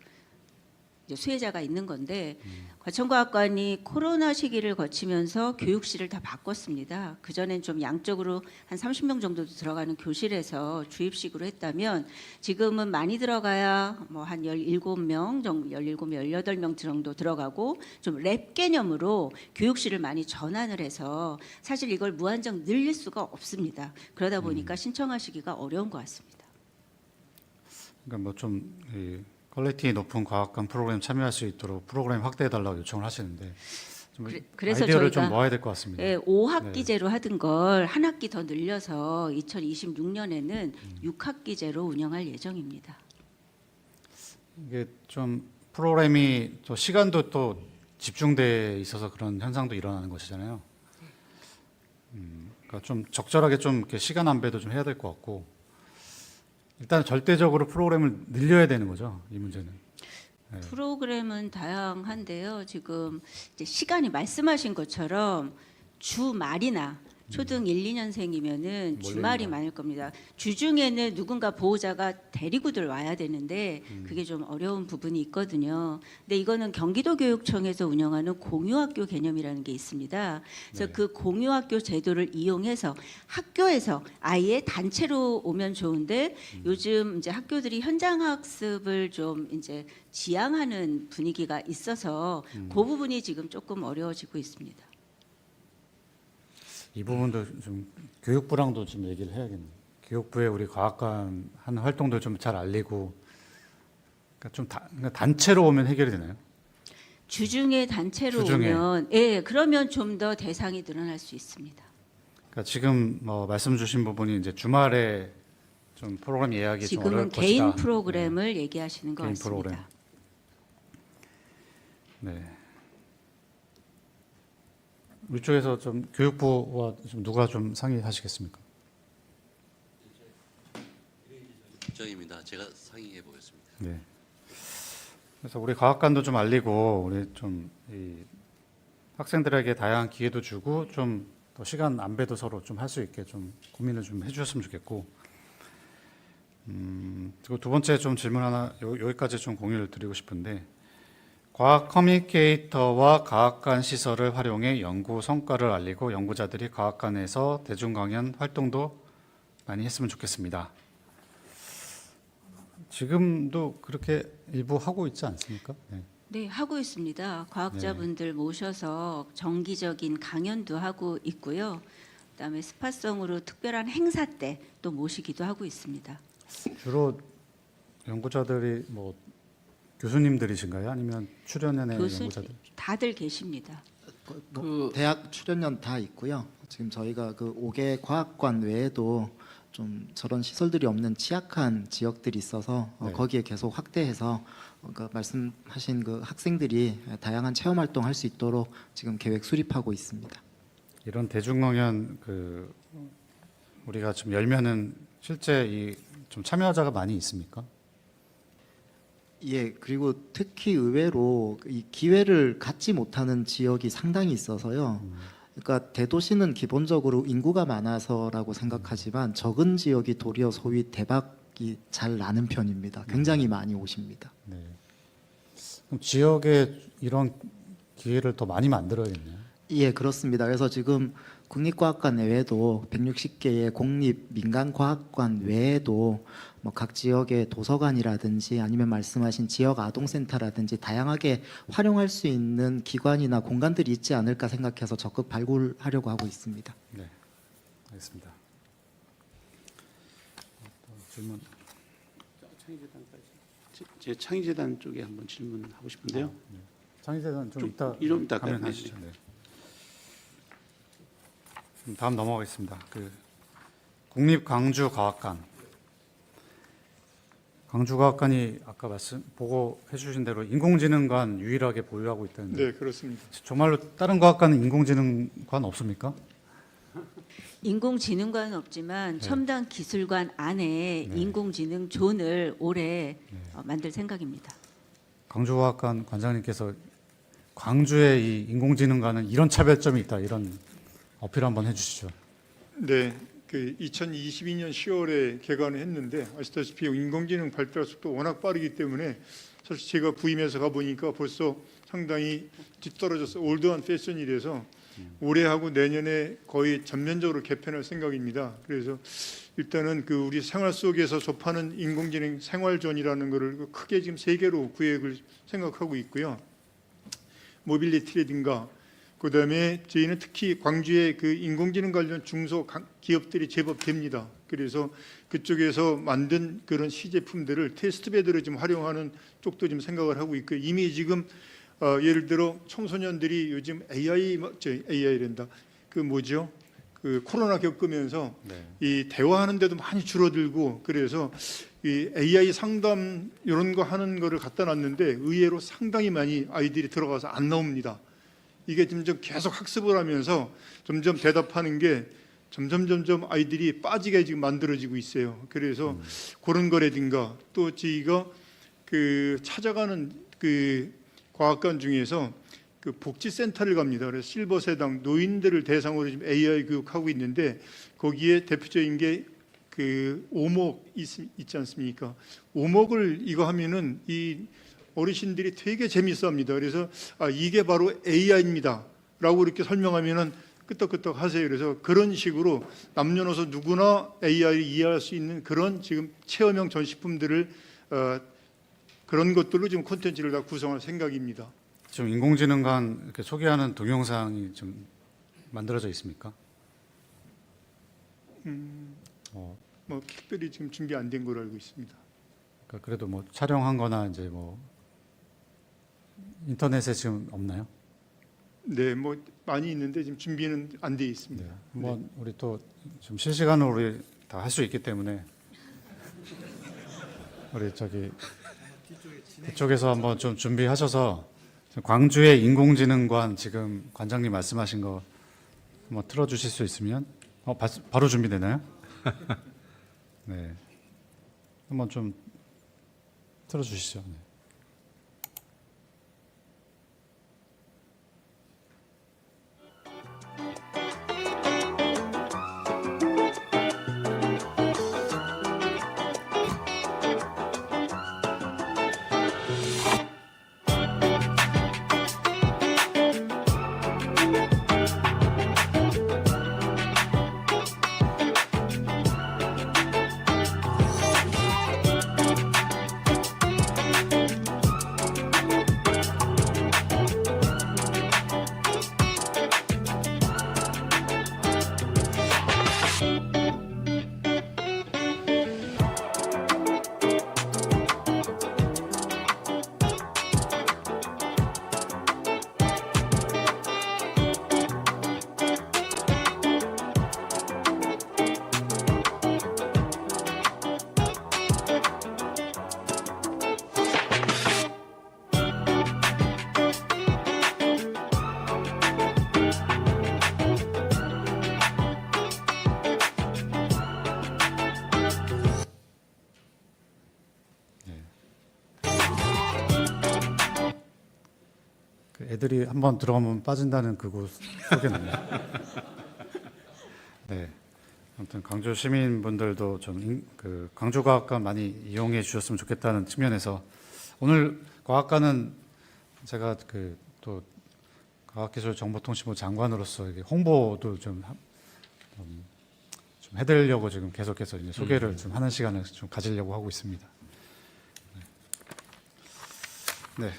이제 수혜자가 있는 건데 과천과학관이 코로나 시기를 거치면서 교육실을 다 바꿨습니다. 그 전엔 좀 양적으로 한 30명 정도 들어가는 교실에서 주입식으로 했다면 지금은 많이 들어가야 뭐 한 17명 정도, 17, 18명 정도 들어가고 좀 랩 개념으로 교육실을 많이 전환을 해서 사실 이걸 무한정 늘릴 수가 없습니다. 그러다 보니까 신청하시기가 어려운 것 같습니다. 그러니까 뭐 좀 퀄리티 높은 과학관 프로그램 참여할 수 있도록 프로그램 확대해달라고 요청을 하시는데 좀 그래서 아이디어를 저희가 좀 모아야 될 것 같습니다. 예, 5학기제로 하던 걸 한 학기 더 늘려서 2026년에는 6학기제로 운영할 예정입니다. 이게 좀 프로그램이 또 시간도 또 집중돼 있어서 그런 현상도 일어나는 것이잖아요. 그러니까 좀 적절하게 좀 이렇게 시간 안배도 좀 해야 될 것 같고 일단 절대적으로 프로그램을 늘려야 되는 거죠. 이 문제는. 네. 프로그램은 다양한데요. 지금 이제 시간이 말씀하신 것처럼 주말이나 초등 1, 2년생이면은 주말이 많을 겁니다. 주중에는 누군가 보호자가 데리고들 와야 되는데 그게 좀 어려운 부분이 있거든요. 근데 이거는 경기도교육청에서 운영하는 공유학교 개념이라는 게 있습니다. 그래서 그 공유학교 제도를 이용해서 학교에서 아예 단체로 오면 좋은데 요즘 이제 학교들이 현장 학습을 좀 이제 지향하는 분위기가 있어서 그 부분이 지금 조금 어려워지고 있습니다. 이 부분도 좀 교육부랑도 좀 얘기를 해야겠네요. 교육부에 우리 과학관 하는 활동도 좀 잘 알리고, 그러니까 좀 그러니까 단체로 오면 해결이 되나요? 주중에 단체로 주중에. 오면, 예, 그러면 좀 더 대상이 늘어날 수 있습니다. 그러니까 지금 뭐 말씀 주신 부분이 이제 주말에 좀 프로그램 예약이 좀 어려울 지금은 것이다. 개인 프로그램을 얘기하시는 것 개인 같습니다. 프로그램. 네. 이쪽에서 좀 교육부와 좀 누가 좀 상의하시겠습니까? 입장입니다. 제가 상의해 보겠습니다. 네. 그래서 우리 과학관도 좀 알리고 우리 좀 이 학생들에게 다양한 기회도 주고 좀 더 시간 안배도 서로 좀 할 수 있게 좀 고민을 좀 해주셨으면 좋겠고. 그리고 두 번째 좀 질문 하나 여기까지 좀 공유를 드리고 싶은데. 과학 커뮤니케이터와 과학관 시설을 활용해 연구 성과를 알리고 연구자들이 과학관에서 대중 강연 활동도 많이 했으면 좋겠습니다. 지금도 그렇게 일부 하고 있지 않습니까? 네. 네, 하고 있습니다. 과학자분들 모셔서 정기적인 강연도 하고 있고요. 그다음에 스파성으로 특별한 행사 때 또 모시기도 하고 있습니다. 주로 연구자들이 뭐 교수님들이신가요? 아니면 출연연의 교수 연구자들? 다들 계십니다. 대학 출연연 다 있고요. 지금 저희가 그 5개 과학관 외에도 좀 저런 시설들이 없는 취약한 지역들이 있어서 네. 거기에 계속 확대해서 그러니까 말씀하신 그 학생들이 다양한 체험 활동할 수 있도록 지금 계획 수립하고 있습니다. 이런 대중강연 그 우리가 좀 열면은 실제 이 좀 참여자가 많이 있습니까? 예, 그리고 특히 의외로 이 기회를 갖지 못하는 지역이 상당히 있어서요. 그러니까 대도시는 기본적으로 인구가 많아서라고 생각하지만 적은 지역이 도리어 소위 대박이 잘 나는 편입니다. 굉장히 많이 오십니다. 네. 그럼 지역에 이런 기회를 더 많이 만들어야겠네요. 예, 그렇습니다. 그래서 지금 국립과학관 외에도 160개의 공립 민간과학관 외에도 뭐 각 지역의 도서관이라든지 아니면 말씀하신 지역 아동센터라든지 다양하게 활용할 수 있는 기관이나 공간들이 있지 않을까 생각해서 적극 발굴하려고 하고 있습니다. 네, 알겠습니다. 질문. 제 창의재단 쪽에 한번 질문하고 싶은데요. 창의재단 좀 이따 좀 이따 가면 네. 하시죠. 네. 다음 넘어가겠습니다. 국립광주과학관. 광주과학관이 아까 보고해 주신 대로 인공지능관 유일하게 보유하고 있다는데 네, 그렇습니다. 정말로 다른 과학관은 인공지능관 없습니까? 인공지능관은 없지만 첨단 기술관 안에 인공지능 존을 올해 만들 생각입니다. 광주과학관 관장님께서 광주의 이 인공지능관은 이런 차별점이 있다, 이런 어필 한번 해주시죠. 네, 2022년 10월에 개관을 했는데 아시다시피 인공지능 발달 속도 워낙 빠르기 때문에 사실 제가 부임해서 가보니까 벌써 상당히 뒤떨어져서 올드한 패션이 돼서 올해하고 내년에 거의 전면적으로 개편할 생각입니다. 그래서 일단은 우리 생활 속에서 접하는 인공지능 생활존이라는 것을 크게 지금 3개로 구획을 생각하고 있고요. 모빌리티라든가 그다음에 저희는 특히 광주에 인공지능 관련 중소 기업들이 제법 됩니다. 그래서 그쪽에서 만든 그런 시제품들을 테스트베드로 좀 활용하는 쪽도 좀 생각을 하고 있고요. 이미 지금 예를 들어 청소년들이 요즘 AI란다. 코로나 겪으면서 이 대화하는데도 많이 줄어들고 그래서 이 AI 상담 이런 거 하는 거를 갖다 놨는데 의외로 상당히 많이 아이들이 들어가서 안 나옵니다. 이게 점점 계속 학습을 하면서 점점 대답하는 게 점점 아이들이 빠지게 지금 만들어지고 있어요. 그래서 그런 거라든가 또 저희가 찾아가는 과학관 중에서 복지센터를 갑니다. 그래서 실버세당 노인들을 대상으로 지금 AI 교육하고 있는데 거기에 대표적인 게 오목 있지 않습니까? 오목을 이거 하면은 이 어르신들이 되게 재밌어합니다. 그래서 이게 바로 AI입니다라고 이렇게 설명하면은 끄떡끄떡 하세요. 그래서 그런 식으로 남녀노소 누구나 AI를 이해할 수 있는 그런 지금 체험형 전시품들을 그런 것들로 지금 콘텐츠를 다 구성할 생각입니다. 지금 인공지능관 이렇게 소개하는 동영상이 좀 만들어져 있습니까? 특별히 지금 준비 안 된 걸로 알고 있습니다. 그러니까 그래도 촬영한거나 이제 인터넷에 지금 없나요? 네, 많이 있는데 지금 준비는 안 돼 있습니다. 한번 우리 또 좀 실시간으로 우리 다 할 수 있기 때문에 우리 그쪽에서 한번 좀 준비하셔서 광주의 인공지능관 지금 관장님 말씀하신 거 한번 틀어주실 수 있으면 바로 준비되나요? 네, 한번 좀 틀어주시죠. 네. 애들이 한번 들어가면 빠진다는 그곳 소개는. 네. 아무튼 광주 시민분들도 좀 광주과학관 많이 이용해 주셨으면 좋겠다는 측면에서 오늘 과학관은 제가 또 과학기술정보통신부 장관으로서 홍보도 좀 해드리려고 지금 계속해서 이제 소개를 좀 하는 시간을 좀 가지려고 하고 있습니다. 네.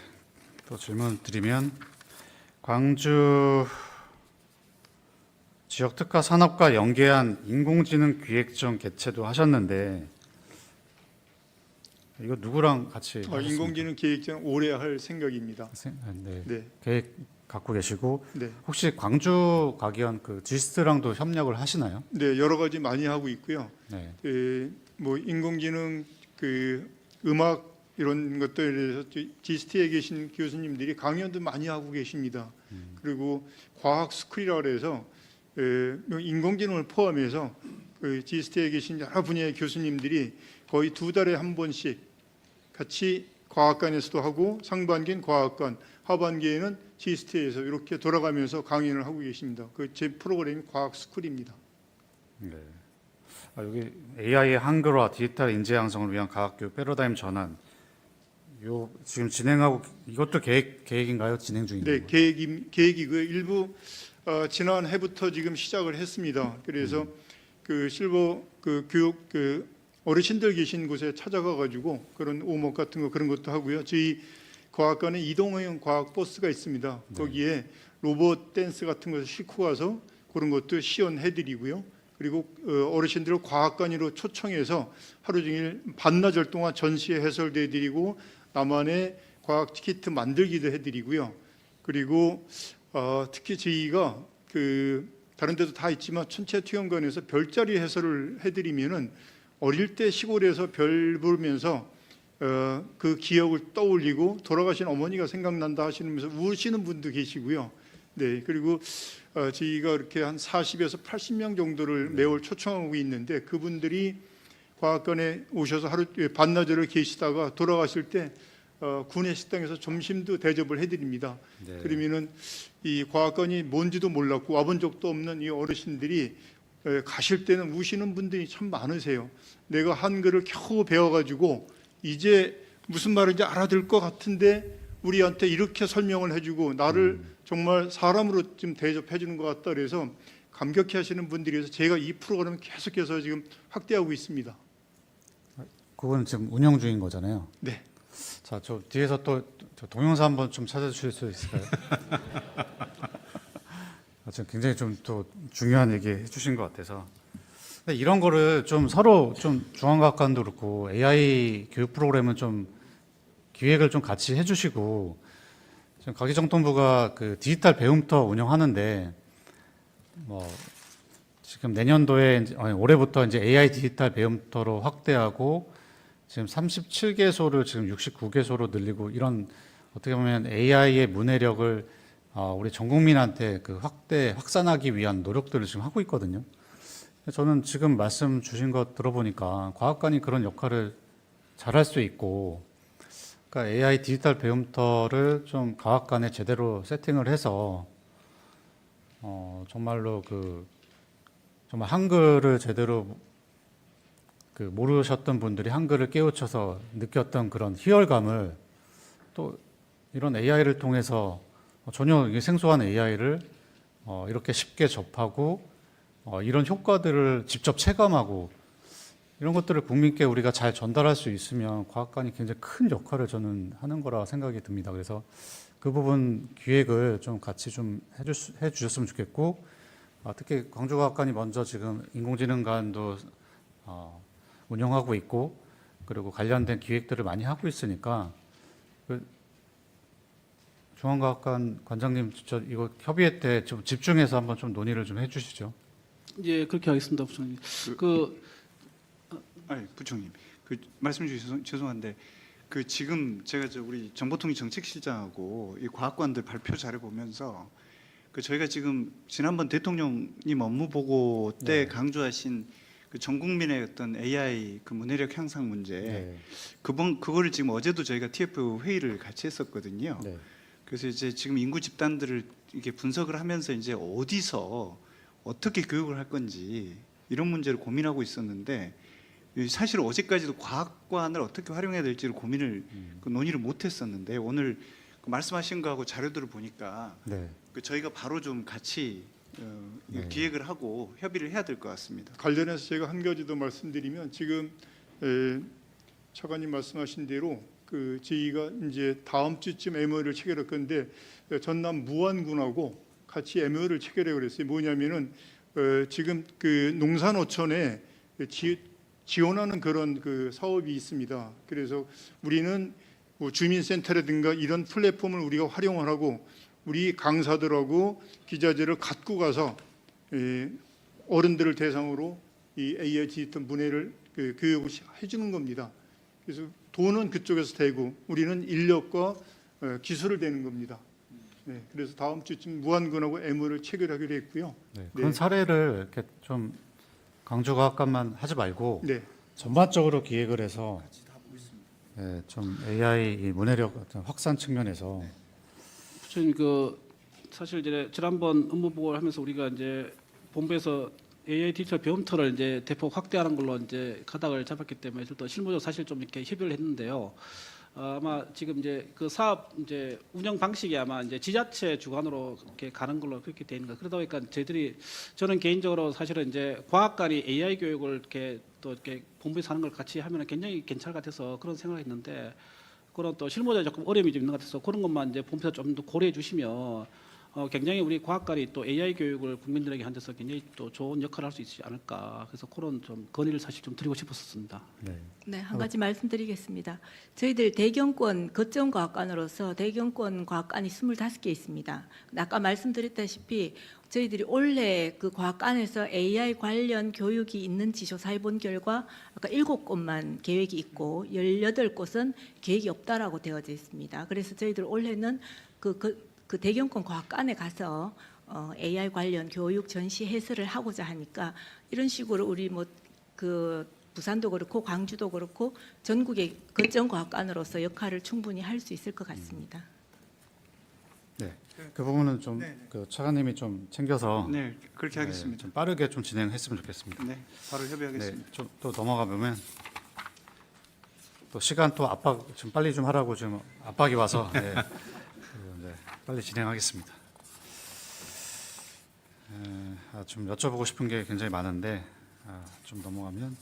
또 질문 드리면 광주 지역 특화 산업과 연계한 인공지능 기획전 개최도 하셨는데 이거 누구랑 같이 인공지능 계획전 올해 할 생각입니다. 네. 네, 계획 갖고 계시고 네, 혹시 광주 과기원 그 지스트랑도 협력을 하시나요? 네, 여러 가지 많이 하고 있고요. 네. 뭐 인공지능 그 음악 이런 것들에 대해서 지스트에 계신 교수님들이 강연도 많이 하고 계십니다. 그리고 과학 스쿨이라 그래서 인공지능을 포함해서 그 지스트에 계신 여러 분야의 교수님들이 거의 2달에 한 번씩 같이 과학관에서도 하고 상반기엔 과학관, 하반기에는 지스트에서 이렇게 돌아가면서 강연을 하고 계십니다. 그 제 프로그램이 과학 스쿨입니다. 네. 여기 AI의 한글화, 디지털 인재 양성을 위한 과학교육 패러다임 전환. 요 지금 진행하고 이것도 계획인가요? 진행 중인가요? 네, 계획이고요. 일부 지난 해부터 지금 시작을 했습니다. 그래서 그 실버 그 교육 그 어르신들 계신 곳에 찾아가 가지고 그런 오목 같은 거 그런 것도 하고요. 저희 과학관에 이동형 과학 버스가 있습니다. 거기에 로봇 댄스 같은 것을 싣고 가서 그런 것도 시연해드리고요. 그리고 어르신들을 과학관으로 초청해서 하루 종일 반나절 동안 전시회 해설해드리고 나만의 과학 키트 만들기도 해드리고요. 그리고 특히 저희가 그 다른 데도 다 있지만 천체투영관에서 별자리 해설을 해드리면은 어릴 때 시골에서 별 보면서 그 기억을 떠올리고 돌아가신 어머니가 생각난다 하시면서 우시는 분도 계시고요. 네, 그리고 저희가 이렇게 한 40에서 80명 정도를 매월 초청하고 있는데 그분들이 과학관에 오셔서 하루 반나절을 계시다가 돌아가실 때 군의 식당에서 점심도 대접을 해드립니다. 네. 그러면은 이 과학관이 뭔지도 몰랐고 와본 적도 없는 이 어르신들이 가실 때는 우시는 분들이 참 많으세요. 내가 한글을 겨우 배워가지고 이제 무슨 말인지 알아들 것 같은데 우리한테 이렇게 설명을 해주고 나를 정말 사람으로 지금 대접해 주는 것 같다 그래서 감격해 하시는 분들이 서 제가 이 프로그램을 계속해서 지금 확대하고 있습니다. 그건 지금 운영 중인 거잖아요. 네. 자, 저 뒤에서 또 저 동영상 한번 좀 찾아주실 수 있을까요? 지금 굉장히 좀 또 중요한 얘기 해주신 것 같아서. 근데 이런 거를 좀 서로 좀 중앙과학관도 그렇고 AI 교육 프로그램은 좀 기획을 좀 같이 해주시고 지금 과기정통부가 그 디지털 배움터 운영하는데 뭐 지금 내년도에 올해부터 이제 AI 디지털 배움터로 확대하고 지금 37개소를 지금 69개소로 늘리고 이런 어떻게 보면 AI의 문해력을 우리 전 국민한테 그 확산하기 위한 노력들을 지금 하고 있거든요. 저는 지금 말씀 주신 것 들어보니까 과학관이 그런 역할을 잘할 수 있고, 그러니까 AI 디지털 배움터를 좀 과학관에 제대로 세팅을 해서 정말로 그 정말 한글을 제대로 그 모르셨던 분들이 한글을 깨우쳐서 느꼈던 그런 희열감을 또 이런 AI를 통해서 전혀 생소한 AI를 이렇게 쉽게 접하고 이런 효과들을 직접 체감하고 이런 것들을 국민께 우리가 잘 전달할 수 있으면 과학관이 굉장히 큰 역할을 저는 하는 거라 생각이 듭니다. 그래서 그 부분 기획을 좀 같이 좀 해주셨으면 좋겠고 특히 광주과학관이 먼저 지금 인공지능관도 운영하고 있고 그리고 관련된 기획들을 많이 하고 있으니까 중앙과학관 관장님 저 이거 협의회 때 좀 집중해서 한번 좀 논의를 좀 해주시죠. 예, 그렇게 하겠습니다, 부총님. 아니, 부총님, 그 말씀 주셔서 죄송한데 그 지금 제가 우리 정보통일 정책실장하고 이 과학관들 발표 자료 보면서 그 저희가 지금 지난번 대통령님 업무 보고 때 강조하신 그 전 국민의 어떤 AI 그 문해력 향상 문제 그거를 지금 어제도 저희가 TF 회의를 같이 했었거든요. 그래서 이제 지금 인구 집단들을 이렇게 분석을 하면서 이제 어디서 어떻게 교육을 할 건지 이런 문제를 고민하고 있었는데 사실 어제까지도 과학관을 어떻게 활용해야 될지를 고민을 그 논의를 못했었는데 오늘 그 말씀하신 거하고 자료들을 보니까 그 저희가 바로 좀 같이 기획을 하고 협의를 해야 될 것 같습니다. 관련해서 제가 한 가지 더 말씀드리면 지금 차관님 말씀하신 대로 그 저희가 이제 다음 주쯤 MOU를 체결할 건데 전남 무안군하고 같이 MOU를 체결해 그랬어요. 뭐냐면은 지금 그 농산어촌에 지원하는 그런 그 사업이 있습니다. 그래서 우리는 뭐 주민센터라든가 이런 플랫폼을 우리가 활용을 하고 우리 강사들하고 기자재를 갖고 가서 어른들을 대상으로 이 AI 디지털 문해를 교육을 해주는 겁니다. 그래서 돈은 그쪽에서 대고 우리는 인력과 기술을 대는 겁니다. 네, 그래서 다음 주쯤 무안군하고 MOU를 체결하기로 했고요. 네, 그런 네. 사례를 이렇게 좀 강주과학관만 하지 말고 네. 전반적으로 기획을 해서 네, 좀 AI 이 문해력 어떤 확산 측면에서 부처님 사실 이제 지난번 업무 보고를 하면서 우리가 이제 본부에서 AI 디지털 배움터를 이제 대폭 확대하는 걸로 이제 가닥을 잡았기 때문에 또 실무적으로 사실 좀 이렇게 협의를 했는데요. 아마 지금 이제 그 사업 이제 운영 방식이 아마 이제 지자체 주관으로 이렇게 가는 걸로 그렇게 돼 있는 거. 그러다 보니까 저는 개인적으로 사실은 이제 과학관이 AI 교육을 이렇게 또 이렇게 본부에서 하는 걸 같이 하면 굉장히 괜찮을 것 같아서 그런 생각을 했는데 그런 또 실무적으로 조금 어려움이 좀 있는 것 같아서 그런 것만 이제 본부에서 좀 더 고려해 주시면 굉장히 우리 과학관이 또 AI 교육을 국민들에게 한데서 굉장히 또 좋은 역할을 할 수 있지 않을까. 그래서 그런 좀 건의를 사실 좀 드리고 싶었습니다. 네. 네, 한 가지 말씀드리겠습니다. 저희들 대경권 거점 과학관으로서 대경권 과학관이 25개 있습니다. 아까 말씀드렸다시피 저희들이 올해 그 과학관에서 AI 관련 교육이 있는지 조사해 본 결과 아까 7곳만 계획이 있고 18곳은 계획이 없다라고 되어져 있습니다. 그래서 저희들 올해는 그 대경권 과학관에 가서 AI 관련 교육 전시 해설을 하고자 하니까 이런 식으로 우리 부산도 그렇고 광주도 그렇고 전국의 거점 과학관으로서 역할을 충분히 할 수 있을 것 같습니다. 네, 그 부분은 좀 그 차관님이 좀 챙겨서 네, 그렇게 하겠습니다. 좀 빠르게 좀 진행했으면 좋겠습니다. 네, 바로 협의하겠습니다. 네, 좀 또 넘어가 보면 또 시간 또 압박 좀 빨리 좀 하라고 지금 압박이 와서 네, 빨리 진행하겠습니다. 좀 여쭤보고 싶은 게 굉장히 많은데 좀 넘어가면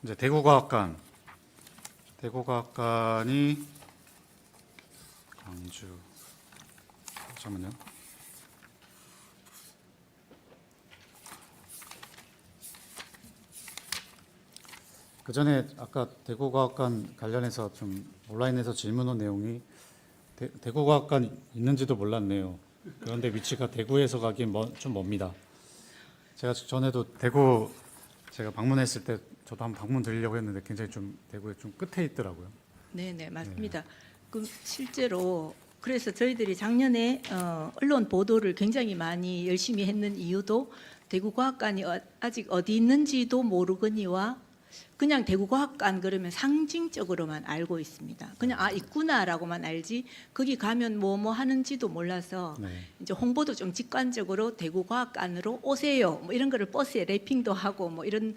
이제 대구과학관이 광주 잠깐만요. 그 전에 아까 대구과학관 관련해서 좀 온라인에서 질문 온 내용이 대구과학관 있는지도 몰랐네요. 그런데 위치가 대구에서 가기엔 좀 먼니다. 제가 전에도 대구 제가 방문했을 때 저도 한번 방문 드리려고 했는데 굉장히 좀 대구에 좀 끝에 있더라고요. 네, 맞습니다. 그 실제로 그래서 저희들이 작년에 언론 보도를 굉장히 많이 열심히 했는 이유도 대구과학관이 아직 어디 있는지도 모르거니와 그냥 대구과학관 그러면 상징적으로만 알고 있습니다. 그냥 있구나라고만 알지 거기 가면 뭐 하는지도 몰라서 이제 홍보도 좀 직관적으로 대구과학관으로 오세요. 뭐 이런 거를 버스에 랩핑도 하고 뭐 이런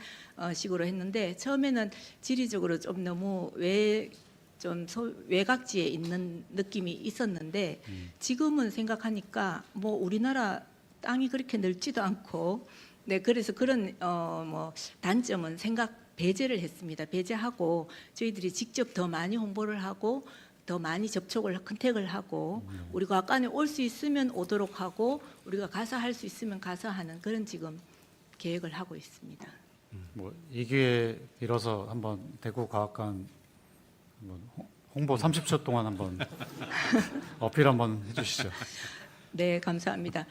식으로 했는데 처음에는 지리적으로 좀 너무 외곽지에 있는 느낌이 있었는데 지금은 생각하니까 뭐 우리나라 땅이 그렇게 넓지도 않고 그래서 그런 단점은 배제를 했습니다. 배제하고 저희들이 직접 더 많이 홍보를 하고 더 많이 컨택을 하고 우리 과학관에 올 수 있으면 오도록 하고 우리가 가서 할 수 있으면 가서 하는 그런 지금 계획을 하고 있습니다. 뭐 이 기회 빌어서 한번 대구과학관 홍보 30초 동안 한번 어필 한번 해주시죠. 네, 감사합니다.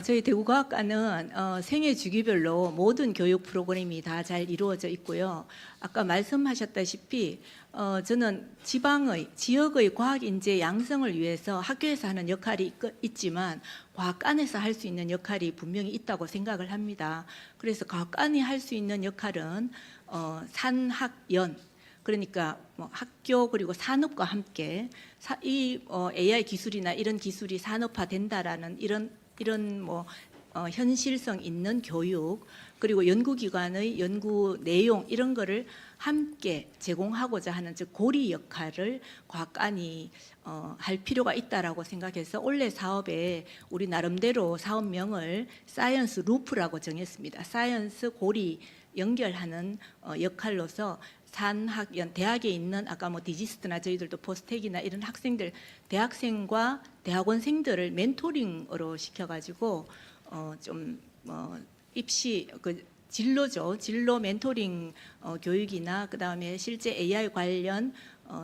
저희 대구과학관은 생애 주기별로 모든 교육 프로그램이 다 잘 이루어져 있고요. 아까 말씀하셨다시피 저는 지역의 과학 인재 양성을 위해서 학교에서 하는 역할이 있지만 과학관에서 할 수 있는 역할이 분명히 있다고 생각을 합니다. 그래서 과학관이 할 수 있는 역할은 산학연 그러니까 학교 그리고 산업과 함께 AI 기술이나 이런 기술이 산업화된다라는 이런 현실성 있는 교육 그리고 연구기관의 연구 내용 이런 거를 함께 제공하고자 하는 즉 고리 역할을 과학관이 할 필요가 있다라고 생각해서 올해 사업에 우리 나름대로 사업명을 사이언스 루프라고 정했습니다. 사이언스 고리 연결하는 역할로서 산학연 대학에 있는 아까 디지스트나 저희들도 포스텍이나 이런 학생들 대학생과 대학원생들을 멘토링으로 시켜가지고 입시 진로죠. 진로 멘토링 교육이나 그다음에 실제 AI 관련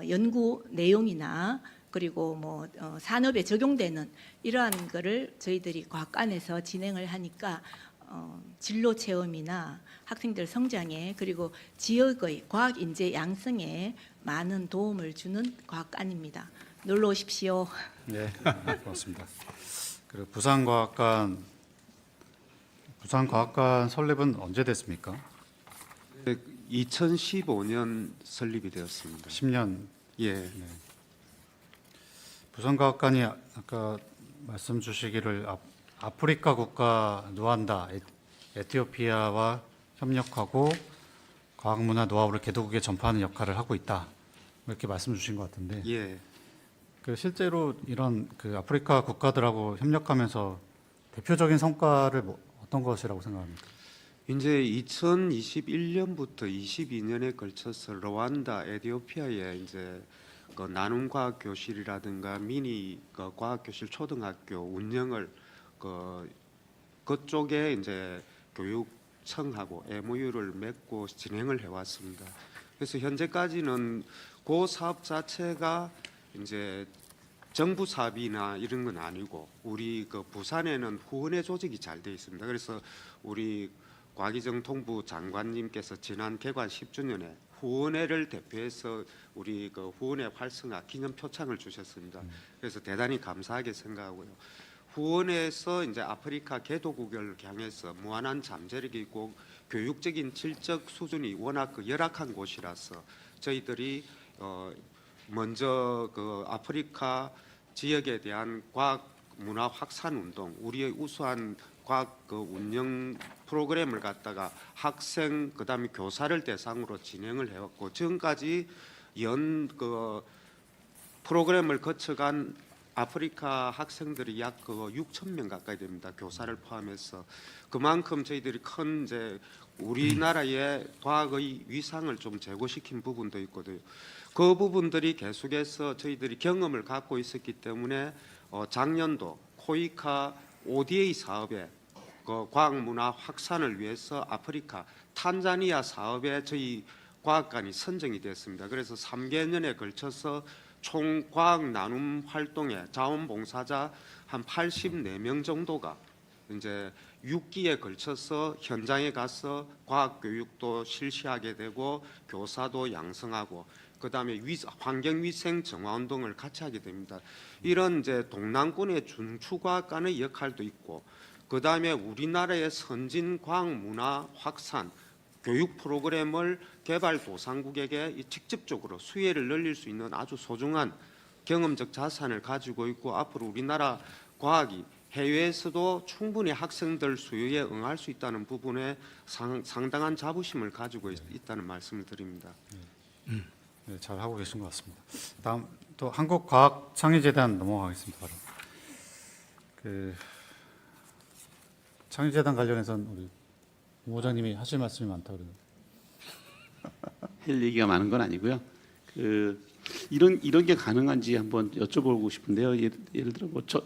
연구 내용이나 그리고 뭐 산업에 적용되는 이러한 거를 저희들이 과학관에서 진행을 하니까 진로 체험이나 학생들 성장에 그리고 지역의 과학 인재 양성에 많은 도움을 주는 과학관입니다. 놀러 오십시오. 네, 고맙습니다. 그리고 부산과학관 설립은 언제 됐습니까? 2015년 설립이 되었습니다. 10년. 예. 부산과학관이 아까 말씀 주시기를 아프리카 국가 루안다, 에티오피아와 협력하고 과학문화 노하우를 개도국에 전파하는 역할을 하고 있다. 이렇게 말씀 주신 것 같은데. 예. 그 실제로 이런 그 아프리카 국가들하고 협력하면서 대표적인 성과를 어떤 것이라고 생각합니까? 이제 2021년부터 22년에 걸쳐서 르완다, 에티오피아에 이제 그 나눔 과학 교실이라든가 미니 그 과학 교실 초등학교 운영을 그쪽에 이제 교육청하고 MOU를 맺고 진행을 해왔습니다. 그래서 현재까지는 그 사업 자체가 이제 정부 사업이나 이런 건 아니고 우리 그 부산에는 후원회 조직이 잘 돼 있습니다. 그래서 우리 곽희정 통부 장관님께서 지난 개관 10주년에 후원회를 대표해서 우리 그 후원회 활성화 기념 표창을 주셨습니다. 그래서 대단히 감사하게 생각하고요. 후원회에서 이제 아프리카 개도국을 향해서 무한한 잠재력이 있고 교육적인 질적 수준이 워낙 그 열악한 곳이라서 저희들이 먼저 그 아프리카 지역에 대한 과학 문화 확산 운동, 우리의 우수한 과학 그 운영 프로그램을 갖다가 학생 그다음에 교사를 대상으로 진행을 해왔고 지금까지 그 프로그램을 거쳐간 아프리카 학생들이 약 그 6천 명 가까이 됩니다. 교사를 포함해서 그만큼 저희들이 큰 이제 우리나라의 과학의 위상을 좀 제고시킨 부분도 있거든요. 그 부분들이 계속해서 저희들이 경험을 갖고 있었기 때문에 작년도 코이카 ODA 사업에 그 과학문화 확산을 위해서 아프리카 탄자니아 사업에 저희 과학관이 선정이 됐습니다. 그래서 3개년에 걸쳐서 총 과학 나눔 활동에 자원봉사자 한 84명 정도가 이제 6기에 걸쳐서 현장에 가서 과학 교육도 실시하게 되고 교사도 양성하고 그다음에 환경위생 정화 운동을 같이 하게 됩니다. 이런 이제 동남권의 중추과학관의 역할도 있고 그다음에 우리나라의 선진 과학 문화 확산 교육 프로그램을 개발도상국에게 직접적으로 수혜를 늘릴 수 있는 아주 소중한 경험적 자산을 가지고 있고 앞으로 우리나라 과학이 해외에서도 충분히 학생들 수요에 응할 수 있다는 부분에 상당한 자부심을 가지고 있다는 말씀을 드립니다. 네, 잘 하고 계신 것 같습니다. 다음 또 한국과학창의재단 넘어가겠습니다. 바로 그 창의재단 관련해서는 우리 부모장님이 하실 말씀이 많다고 그러는데. 할 얘기가 많은 건 아니고요. 이런 게 가능한지 한번 여쭤보고 싶은데요. 예를 들어 뭐